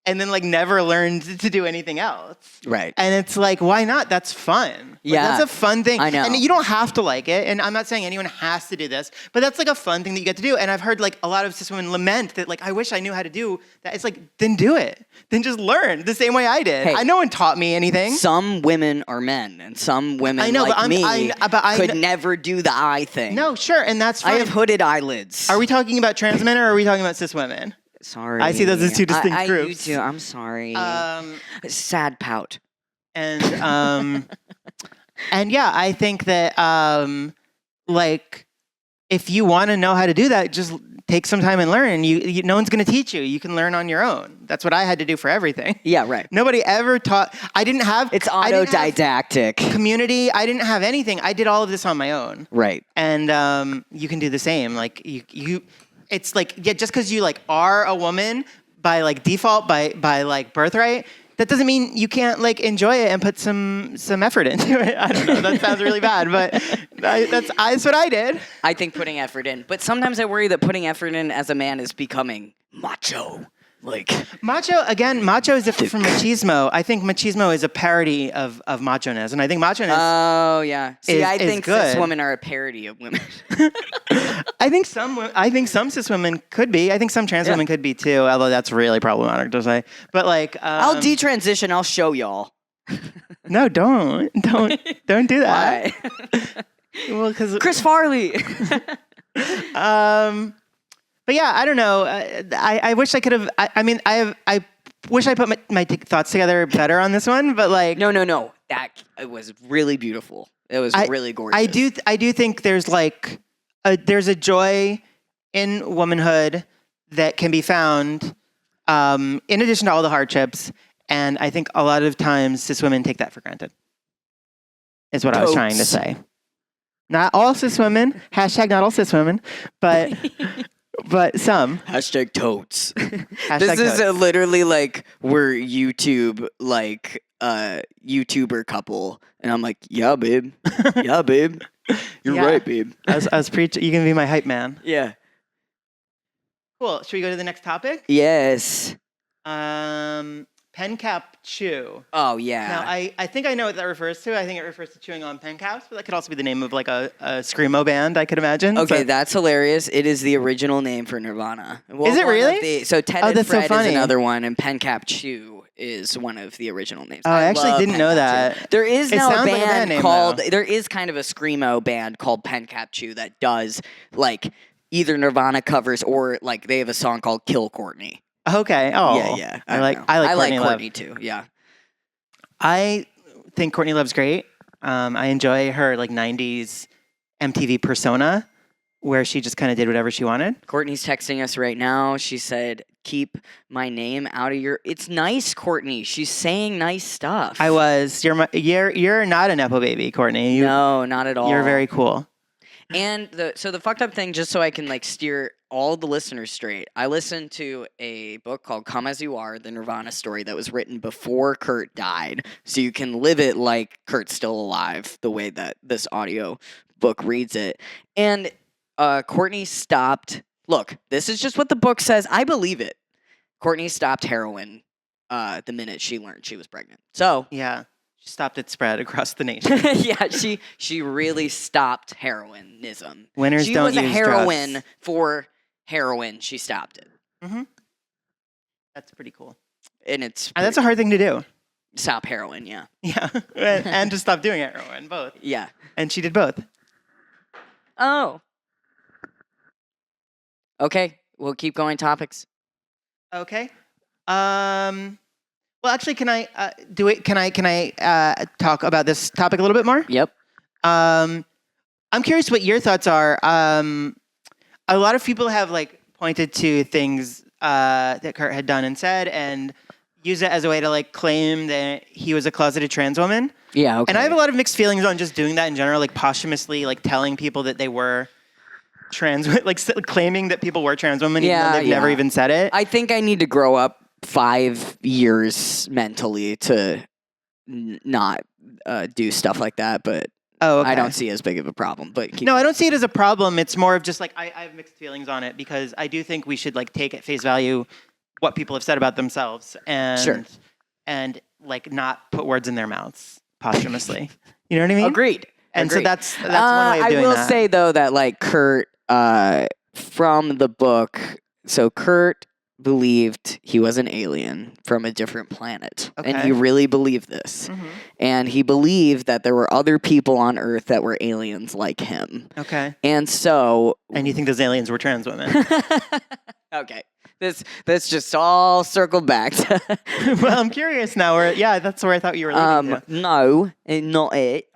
and then, like, never learned to do anything else. Right. And it's like, why not? That's fun. Like, Yeah. that's a fun thing. I know. And you don't have to like it. And I'm not saying anyone has to do this, but that's like a fun thing that you get to do. And I've heard like a lot of cis women lament that, like, I wish I knew how to do that. It's like, then do it. Then just learn the same way I did. Hey. No one taught me anything. Some women are men, and some women I know, like but me I could kn- never do the eye thing. No, sure. And that's I fine. have hooded eyelids. Are we talking about trans men or are we talking about cis women? Sorry. I see those as two distinct I groups. do too. I'm sorry. Sad pout. And and yeah, I think that like if you want to know how to do that, just take some time and learn. No one's going to teach you. You can learn on your own. That's what I had to do for everything. Yeah, right. Nobody ever taught. I didn't have. It's I didn't have autodidactic. community. I didn't have anything. I did all of this on my own. Right. And you can do the same. Like you it's like, yeah, just because you like are a woman by like default, by like birthright, that doesn't mean you can't like enjoy it and put some effort into it. I don't know. That sounds really bad, but that's what I did. I think putting effort in. But sometimes I worry that putting effort in as a man is becoming macho. Like Macho is different from machismo. I think machismo is a parody of macho-ness, and I think macho-ness. Oh yeah. See, I is think good. cis women are a parody of women. I think some cis women could be. I think some trans women could be too. Although that's really problematic to say. But like, I'll detransition. I'll show y'all. no, don't do that. Why? Well, because Chris Farley. But yeah, I don't know. I wish I could have. I wish I put my thoughts together better on this one. But like, No. That it was really beautiful. It was really gorgeous. I do think there's like there's a joy in womanhood that can be found in addition to all the hardships. And I think a lot of times cis women take that for granted. Is what I was trying to say. Not all cis women. Hashtag not all cis women. But. But some. Hashtag totes. Hashtag This is totes. literally like we're YouTube, like YouTuber couple. And I'm like, yeah, babe. Yeah, babe. You're Yeah. right, babe. I was preaching. You can be my hype man. Yeah. Cool. Should we go to the next topic? Yes. Pen cap chew. Oh, yeah. Now, I think I know what that refers to. I think it refers to chewing on pen caps, but that could also be the name of like a screamo band, I could imagine. Okay, So- that's hilarious. It is the original name for Nirvana. Well, Is it one of really? so Ted Oh, and that's so Fred is funny. another one, and Pencap Chew is one of the original names. Oh, I actually love didn't know Pencap that. Chew. There is It now a sounds like a band, band name, called. though. There is kind of a screamo band called Pencap Chew that does like either Nirvana covers or like they have a song called Kill Courtney. Okay. Oh. Yeah. I like know. Courtney Love. Courtney too. Yeah. I think Courtney Love's great. I enjoy her like 90s MTV persona where she just kind of did whatever she wanted. Courtney's texting us right now. She said, "Keep my name out of your." It's nice, Courtney. She's saying nice stuff. I was. You're not a nepo baby, Courtney. No, not at all. You're very cool. And the fucked up thing, just so I can like steer all the listeners straight, I listened to a book called "Come as You Are," the Nirvana story that was written before Kurt died, so you can live it like Kurt's still alive, the way that this audio book reads it. And Courtney stopped. Look, this is just what the book says. I believe it. Courtney stopped heroin the minute she learned she was pregnant. So Yeah. She stopped its spread across the nation. yeah, she really stopped heroinism. Winners she don't was a use heroin drugs. for heroin. She stopped it, That's pretty cool. and it's And that's a hard thing to do. stop heroin. Yeah, Yeah. And to stop doing heroin, both. yeah. And she did both. Oh, okay. We'll keep going. Topics. Okay. Well, actually, can I do it? Can I talk about this topic a little bit more? Yep. I'm curious what your thoughts are. A lot of people have like pointed to things that Kurt had done and said, and use it as a way to like claim that he was a closeted trans woman. Yeah. Okay. And I have a lot of mixed feelings on just doing that in general, like posthumously, like telling people that they were trans, like claiming that people were trans women, even though they've never even said it. I think I need to grow up 5 years mentally to not do stuff like that, but Oh, okay. I don't see it as big of a problem. But keep No, I don't see it as a problem. It's more of just like I have mixed feelings on it because I do think we should like take at face value what people have said about themselves and Sure. and like not put words in their mouths posthumously. You know what I mean? Agreed. And so Agreed. that's one way of doing I will that. say though that like Kurt from the book, so Kurt believed he was an alien from a different planet, and Okay. he really believed this. Mhm. And he believed that there were other people on Earth that were aliens like him. Okay. And so, And you think those aliens were trans women? okay, this just all circled back. To Well, I'm curious now. Yeah, that's where I thought you were leading to. no, not it.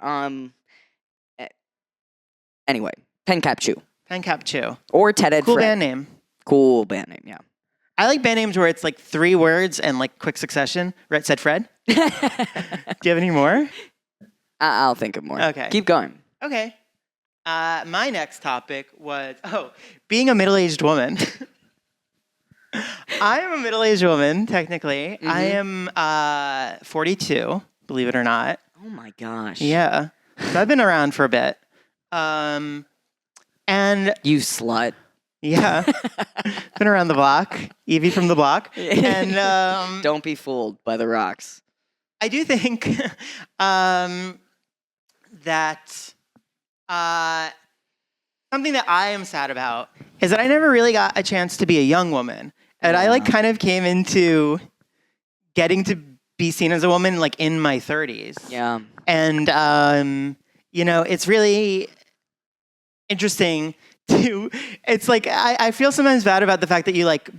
Anyway, Pencap Chew Pen Cap Chew. or Ted Ed Cool Fred. band name. Cool band name, yeah. I like band names where it's like 3 words and like quick succession. Right, said Fred. Do you have any more? I'll think of more. Okay. Keep going. Okay. My next topic was being a middle-aged woman. I am a middle-aged woman, technically. I am 42, believe it or not. Oh my gosh. Yeah. So I've been around for a bit. And You slut. yeah, been around the block. Evie from the block. And Don't be fooled by the rocks. I do think that something that I am sad about is that I never really got a chance to be a young woman. And I like kind of came into getting to be seen as a woman like in my 30s. Yeah. And it's really interesting to it's like I feel sometimes bad about the fact that you like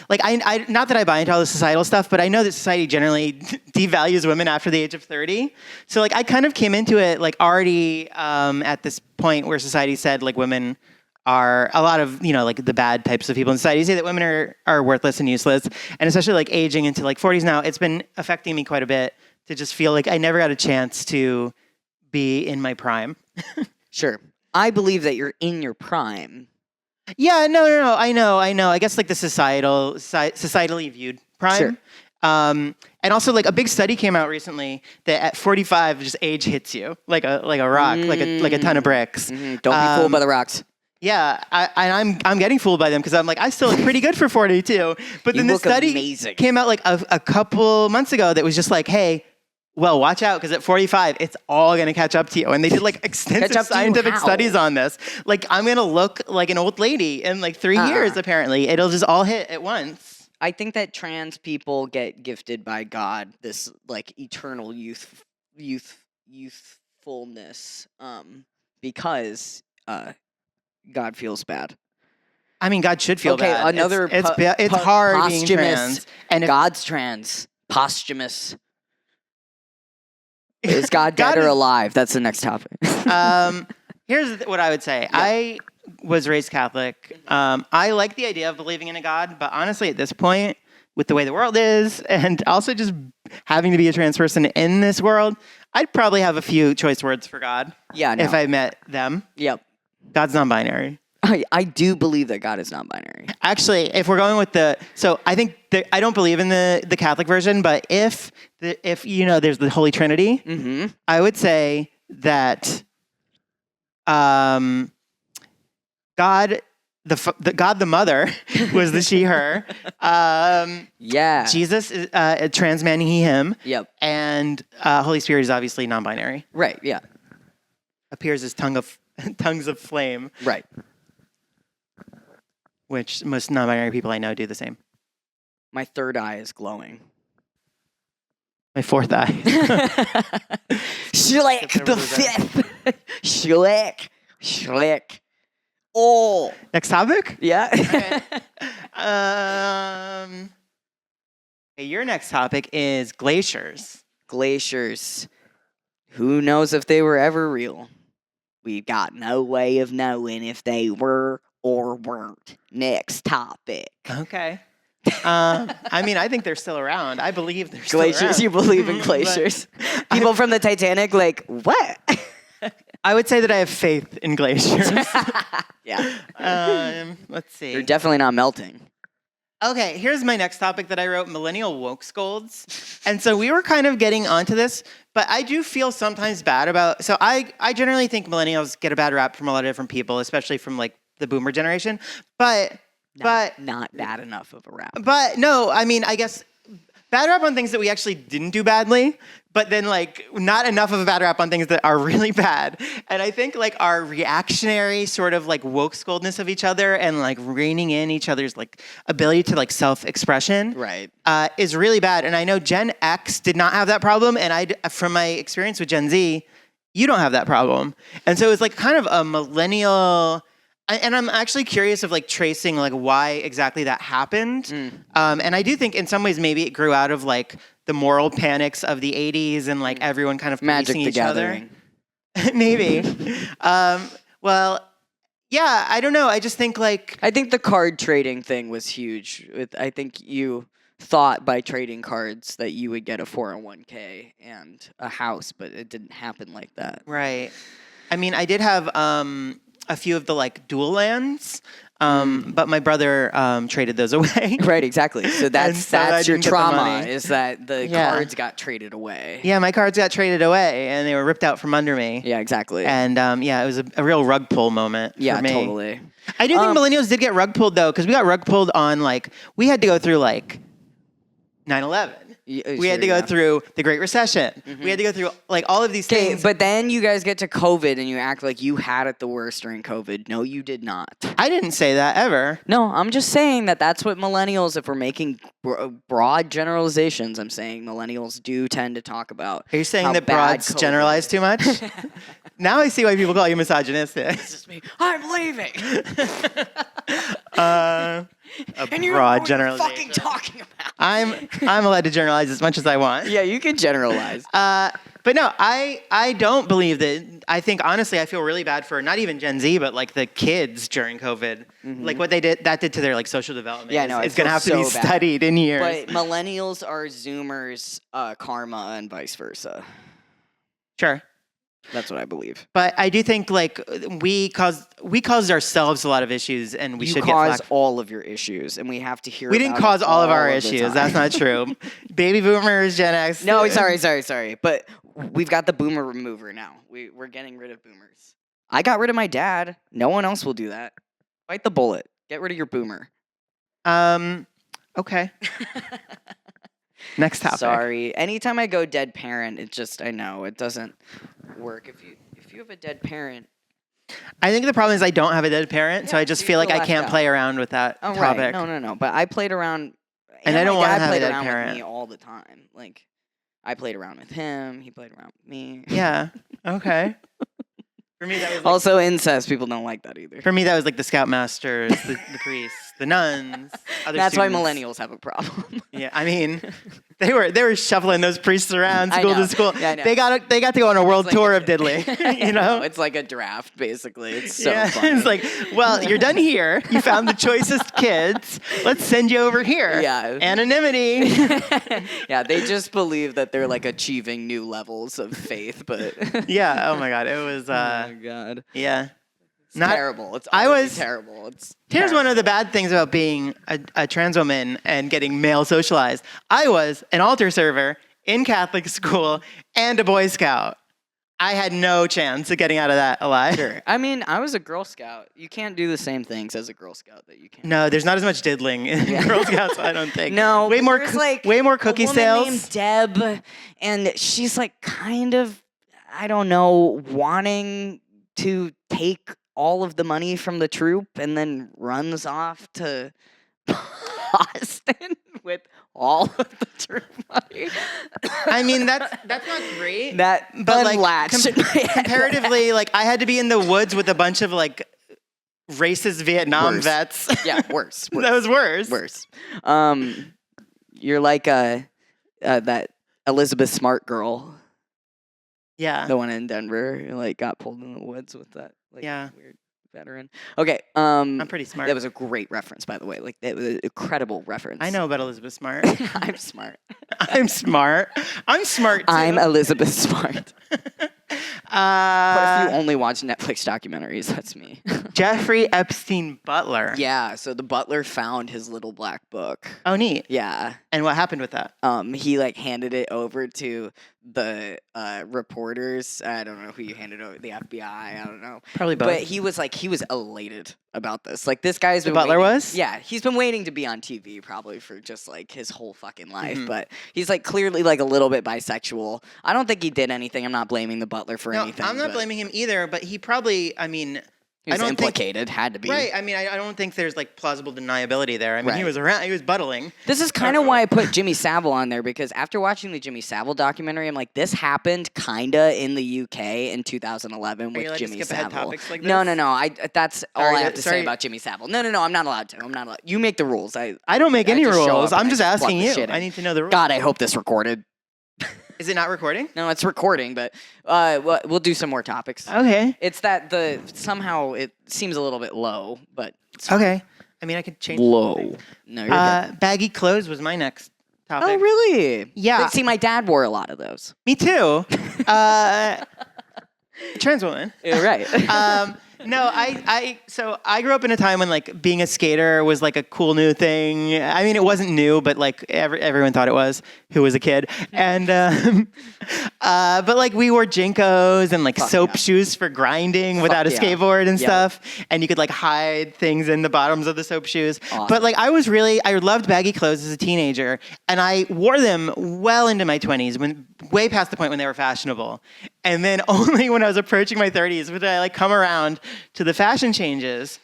I not that I buy into all the societal stuff, but I know that society generally devalues women after the age of 30. So like I kind of came into it like already at this point where society said like women are a lot of like the bad types of people in society say that women are worthless and useless, and especially like aging into like 40s now, it's been affecting me quite a bit to just feel like I never got a chance to be in my prime. Sure. I believe that you're in your prime. Yeah, no. I know. I guess like the societally viewed prime. Sure. And also like a big study came out recently that at 45, just age hits you like a rock, like a ton of bricks. Don't be fooled by the rocks. Yeah, I'm getting fooled by them because I'm like I still look pretty good for 42. But then the study amazing. came out like a couple months ago that was just like, hey, well, watch out, because at 45, it's all going to catch up to you. And they did like extensive scientific studies on this. Like, I'm going to look like an old lady in like 3 years, apparently. It'll just all hit at once. I think that trans people get gifted by God this like eternal youthfulness because God feels bad. I mean, God should feel bad. Another it's hard being trans. And God's trans. Posthumous. Is God dead or alive? That's the next topic. Here's what I would say. Yeah. I was raised Catholic. I like the idea of believing in a God, but honestly, at this point, with the way the world is, and also just having to be a trans person in this world, I'd probably have a few choice words for God. Yeah, no. If I met them. Yep. God's non-binary. I do believe that God is non-binary. Actually, if we're going with so I think I don't believe in the Catholic version, but if there's the Holy Trinity, I would say that God the Mother was the she her. Yeah. Jesus is a trans man he him. Yep. And Holy Spirit is obviously non-binary. Right. Yeah. Appears as tongues of flame. Right. Which most non-binary people I know do the same. My third eye is glowing. My fourth eye. Schlick the fifth. Schlick. Oh. Next topic? Yeah. Okay. Your next topic is glaciers. Glaciers. Who knows if they were ever real? We've got no way of knowing if they were or weren't. Next topic. Okay. I mean, I think they're still around. I believe they're still Glaciers. around. You believe in glaciers? People from the Titanic, like, what? I would say that I have faith in glaciers. Yeah. Let's see. They're definitely not melting. Okay, here's my next topic that I wrote, millennial woke scolds. And so we were kind of getting onto this, but I do feel sometimes bad about, so I generally think millennials get a bad rap from a lot of different people, especially from like the boomer generation, but not bad enough of a rap. But no, I mean, I guess bad rap on things that we actually didn't do badly, but then like not enough of a bad rap on things that are really bad. And I think like our reactionary sort of like woke scoldness of each other and like reining in each other's like ability to like self-expression Right. Is really bad. And I know Gen X did not have that problem. And from my experience with Gen Z, you don't have that problem. And so it's like kind of a millennial. And I'm actually curious of like tracing like why exactly that happened. And I do think in some ways maybe it grew out of like the moral panics of the 80s and like everyone kind of Magic policing the each Gathering. other. Maybe. Well, Yeah, I don't know. I just think like I think the card trading thing was huge. I think you thought by trading cards that you would get a 401k and a house, but it didn't happen like that. right. I mean, I did have a few of the like dual lands, but my brother traded those away. Right, exactly. So so I that's your didn't get the trauma money. is that the Yeah. cards got traded away. Yeah, my cards got traded away and they were ripped out from under me. Yeah, exactly. And yeah, it was a real rug pull moment yeah, for me. totally. I do think millennials did get rug pulled though, because we got rug pulled on like we had to go through like 9/11. We had to go through the Great Recession. We had to go through like all of these Okay, things. but then you guys get to COVID and you act like you had it the worst during COVID. No, you did not. I didn't say that ever. No, I'm just saying that that's what millennials, if we're making broad generalizations, I'm saying millennials do tend to talk about. Are you saying how that bad broads COVID generalize is. too much? Now I see why people call you misogynistic. It's just me. I'm leaving. A And you broad know what you're generalization. fucking talking about. I'm allowed to generalize as much as I want. Yeah, you can generalize. But no, I don't believe that. I think honestly, I feel really bad for not even Gen Z, but like the kids during COVID. Like what they did to their like social development. Yeah, no, I it's gonna feel have to be so bad. studied in years. But millennials are Zoomers' karma and vice versa. Sure. That's what I believe. But I do think like we caused ourselves a lot of issues, and we You should get cause flack. all of your issues, and we have to hear. We didn't about cause it all of our the issues. time. That's not true. Baby boomers, Gen X. No, sorry. But we've got the boomer remover now. We're getting rid of boomers. I got rid of my dad. No one else will do that. Bite the bullet. Get rid of your boomer. Okay. Next topic. Sorry. Anytime I go dead parent, I know it doesn't work. If you have a dead parent. I think the problem is I don't have a dead parent, so Yeah, I just so you feel like feel I left can't out. play around with that Oh, topic. right. No. But I played around. And I don't my wanna dad have a played dead around parent. with me all the time. Like, I played around with him. He played around with me. Yeah. Okay. For me, that was like, Also, incest. People don't like that either. for me that was like the scoutmasters, the priests, the nuns. Other That's why students. millennials have a problem. Yeah, I mean, they were shuffling those priests around I school know. to school. Yeah, I know. They got to go on a world like tour a- of diddly. You know. It's like a draft, basically. It's so Yeah, funny. it's like, well, you're done here. You found the choicest kids. Let's send you over here. Yeah. Anonymity. Yeah, they just believe that they're like achieving new levels of faith, but Yeah. Oh my God. It was. oh my god, Yeah. it's Not- terrible. It's I utterly was- terrible. It's Here's terrible. one of the bad things about being a trans woman and getting male socialized. I was an altar server in Catholic school and a Boy Scout. I had no chance of getting out of that alive. Sure. I mean, I was a Girl Scout. You can't do the same things as a Girl Scout that you can. No, there's not as much diddling in Yeah. Girl Scouts, I don't think. No, way but more, there's, like, way more cookie a woman sales. named Deb, and she's like kind of, I don't know, wanting to take all of the money from the troop and then runs off to Boston with all of the troop money. I mean, that's not great. That but like unlatched in my head. comparatively, like I had to be in the woods with a bunch of like racist Vietnam Worse. vets. Yeah, worse. That was worse. Worse. You're like that Elizabeth Smart girl, Yeah. the one in Denver, who like got pulled in the woods with that like Yeah. weird veteran. Okay. I'm pretty smart. That was a great reference, by the way. Like that was an incredible reference. I know about Elizabeth Smart. I'm smart. I'm smart. I'm smart too. I'm Elizabeth Smart. What if you uh, only watch Netflix documentaries? That's me. Jeffrey Epstein Butler. Yeah. So the butler found his little black book. Oh, neat. Yeah. And what happened with that? He like handed it over to the reporters. I don't know who you handed over. The FBI. I don't know. Probably both. But he was elated about this. Like this guy's The been butler waiting- was? Yeah, he's been waiting to be on TV probably for just like his whole fucking life. Mhm. But he's like clearly like a little bit bisexual. I don't think he did anything. I'm not blaming the butler for No, anything. I'm not but blaming him either, but he probably, I mean, He was I don't think- implicated. Had to be. right. I mean, I don't think there's like plausible deniability there. I mean, he Right. was around, he was buttling. This is kind of why I put Jimmy Savile on there, because after watching the Jimmy Savile documentary, I'm like, this happened kinda in the UK in 2011 Are with you allowed to Jimmy skip ahead Savile. topics like No, this? no. That's all Sorry, I have to say sorry. about Jimmy Savile. No. I'm not allowed to. I'm not allowed. You make the rules. I don't make I any just show rules. up I'm and just I just plug asking the you. shit in. I need to know the rules. God, I hope this recorded. Is it not recording? No, it's recording, but we'll do some more topics. Okay. It's that somehow it seems a little bit low, but it's fine. Okay. I mean, I could change. Low. No, you're good. Baggy clothes was my next topic. Oh, really? Yeah. But see, my dad wore a lot of those. Me too. Trans woman. You're right. No, so I grew up in a time when like being a skater was like a cool new thing. I mean, it wasn't new, but like everyone thought it was who was a kid. And but like we wore Jinkos and like soap shoes for grinding without a skateboard and stuff. And you could like hide things in the bottoms of the soap shoes. Awesome. But like I loved baggy clothes as a teenager, and I wore them well into my 20s, way past the point when they were fashionable. And then only when I was approaching my 30s would I like come around to the fashion changes.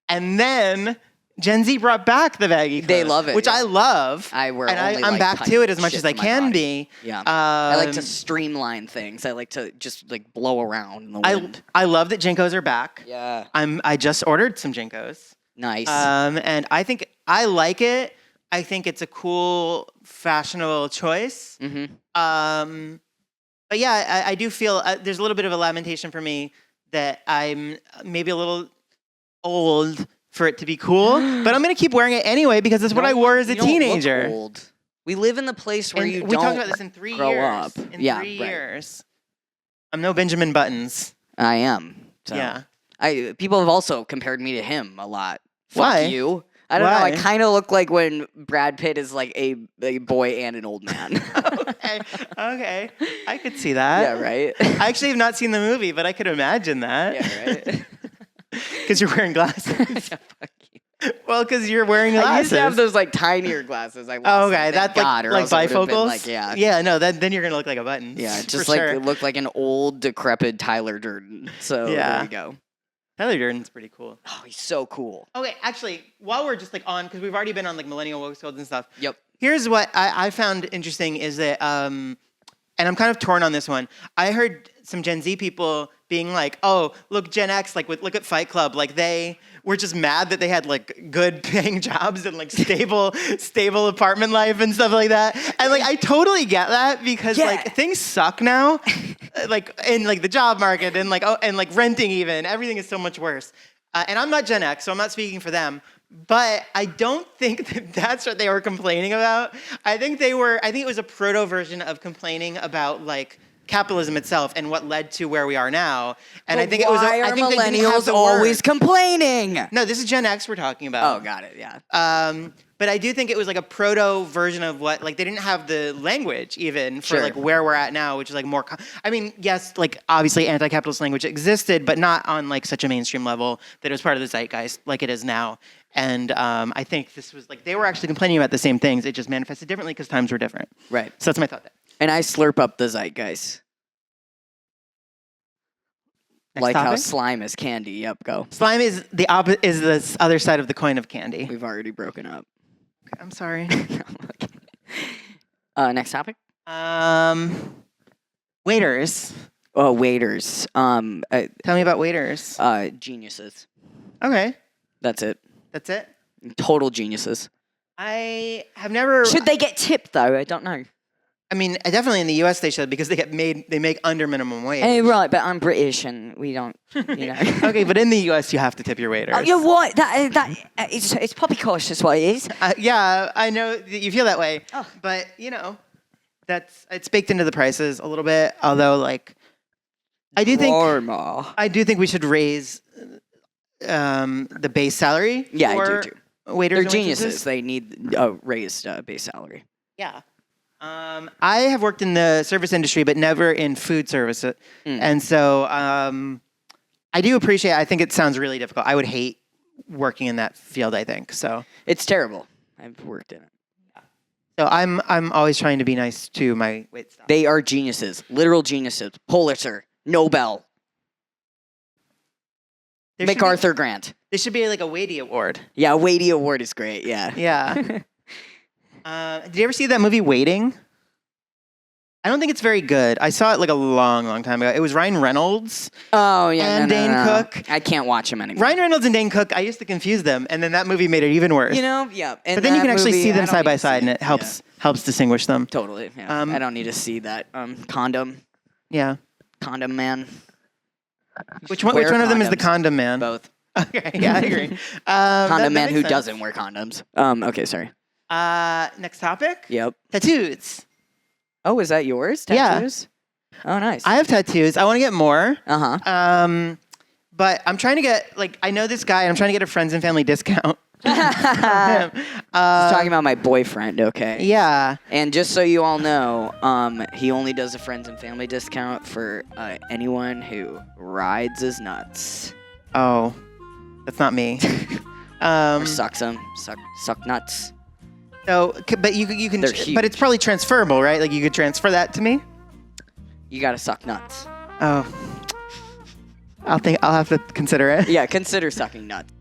And then Gen Z brought back the baggy clothes. They love it, which yeah. I love. I wear and only, I'm like, back tight to it as much shit as I for my can body. be. Yeah. I like to streamline things. I like to just like blow around in the wind. I love that Jinkos are back. Yeah. I just ordered some Jinkos. Nice. And I think I like it. I think it's a cool, fashionable choice. Mm-hmm. But yeah, I do feel there's a little bit of a lamentation for me that I'm maybe a little old for it to be cool. But I'm going to keep wearing it anyway because it's what I wore as a You don't teenager. look old. We live in the place where And you we don't talked about this in 3 grow years. up. In Yeah, 3 right. years. I'm no Benjamin Buttons. I am. So. Yeah. People have also compared me to him a lot. Fuck Why? you. I don't know. Why? I kind of look like when Brad Pitt is like a boy and an old man. Okay. I could see that. Yeah, right? I actually have not seen the movie, but I could imagine that. Yeah, right? Because you're wearing glasses. Yeah, fuck you. Well, because you're wearing I glasses. used to have those like tinier glasses. I lost Oh, them, okay. thank That's God, or like else it would've been, bifocals? Like, yeah. Yeah, no, then you're going to look like a button. Yeah, just for like sure. look like an old, decrepit Tyler Durden. So Yeah. there you go. Tyler Durden's pretty cool. Oh, he's so cool. Okay, actually, while we're just like on, because we've already been on like millennial woke codes and stuff. Yep. Here's what I found interesting is that, and I'm kind of torn on this one. I heard some Gen Z people being like, "Oh, look, Gen X, like look at Fight Club, like they were just mad that they had like good paying jobs and like stable apartment life and stuff like that." And like I totally get that because like things suck now, like in like the job market and like renting even everything is so much worse. And I'm not Gen X, so I'm not speaking for them. But I don't think that that's what they were complaining about. I think it was a proto version of complaining about like capitalism itself and what led to where we are now. And But I think it was. why I are think they didn't have millennials the always word. complaining? No, this is Gen X we're talking about. Oh, got it. Yeah. But I do think it was like a proto version of what, like they didn't have the language even for Sure. like where we're at now, which is like more, I mean, yes, like obviously anti-capitalist language existed, but not on like such a mainstream level that it was part of the zeitgeist like it is now. And I think this was like, they were actually complaining about the same things. It just manifested differently because times were different. Right. So that's my thought there. And I slurp up the zeitgeist. Next Like how topic? slime is candy. Yep, go. Slime is the other side of the coin of candy. We've already broken up. I'm sorry. Next topic. Waiters. Oh, waiters. Tell me about waiters. Geniuses. Okay, That's it. that's it. Total geniuses. I have never. Should they get tipped though? I don't know. I mean, definitely in the U.S. they should because they make under minimum wage. Hey, right, but I'm British and we don't, you know. Okay, but in the U.S. you have to tip your waiters. Oh, you're right. It's poppycock, is what it is. Yeah, I know that you feel that way, Oh. but you know, it's baked into the prices a little bit. Although, like, I do think we should raise the base salary. Yeah, I for do too. Waiters, They're and geniuses. waitresses. They need a raised base salary. Yeah. I have worked in the service industry, but never in food service. And so I do appreciate it. I think it sounds really difficult. I would hate working in that field, I think. So It's terrible. I've worked in it. I'm always trying to be nice to my wait staff. They are geniuses. Literal geniuses. Pulitzer. Nobel. There should be- MacArthur Grant. There should be like a Waity Award. Yeah, Waity Award is great. Yeah. Yeah. Did you ever see that movie Waiting? I don't think it's very good. I saw it like a long, long time ago. It was Ryan Reynolds. Oh, yeah. And no, Dane no. Cook. I can't watch him anymore. Ryan Reynolds and Dane Cook, I used to confuse them, and then that movie made it even worse. You know, yeah. But then you can actually see them side by side, and it helps helps distinguish them. Totally. Yeah. I don't need to see that condom Yeah. man. Which one Wear of them is the condoms. condom man? Both. Okay, yeah, I agree. Condom man makes who sense. doesn't wear condoms. Okay, sorry. Next topic. Yep. Tattoos. Oh, is that yours? Yeah. Tattoos? Oh, nice. I have tattoos. I want to get more. Uh-huh. But I'm trying to get I know this guy, and I'm trying to get a friends and family discount. Just talking about my boyfriend, okay? Yeah. And just so you all know, he only does a friends and family discount for anyone who rides his nuts. Oh, that's not me. Or sucks them. Suck nuts. So, but you can. They're But it's probably transferable, right? Like you could transfer that to me. You gotta suck nuts. Oh. I'll have to consider it. Yeah, consider sucking nuts.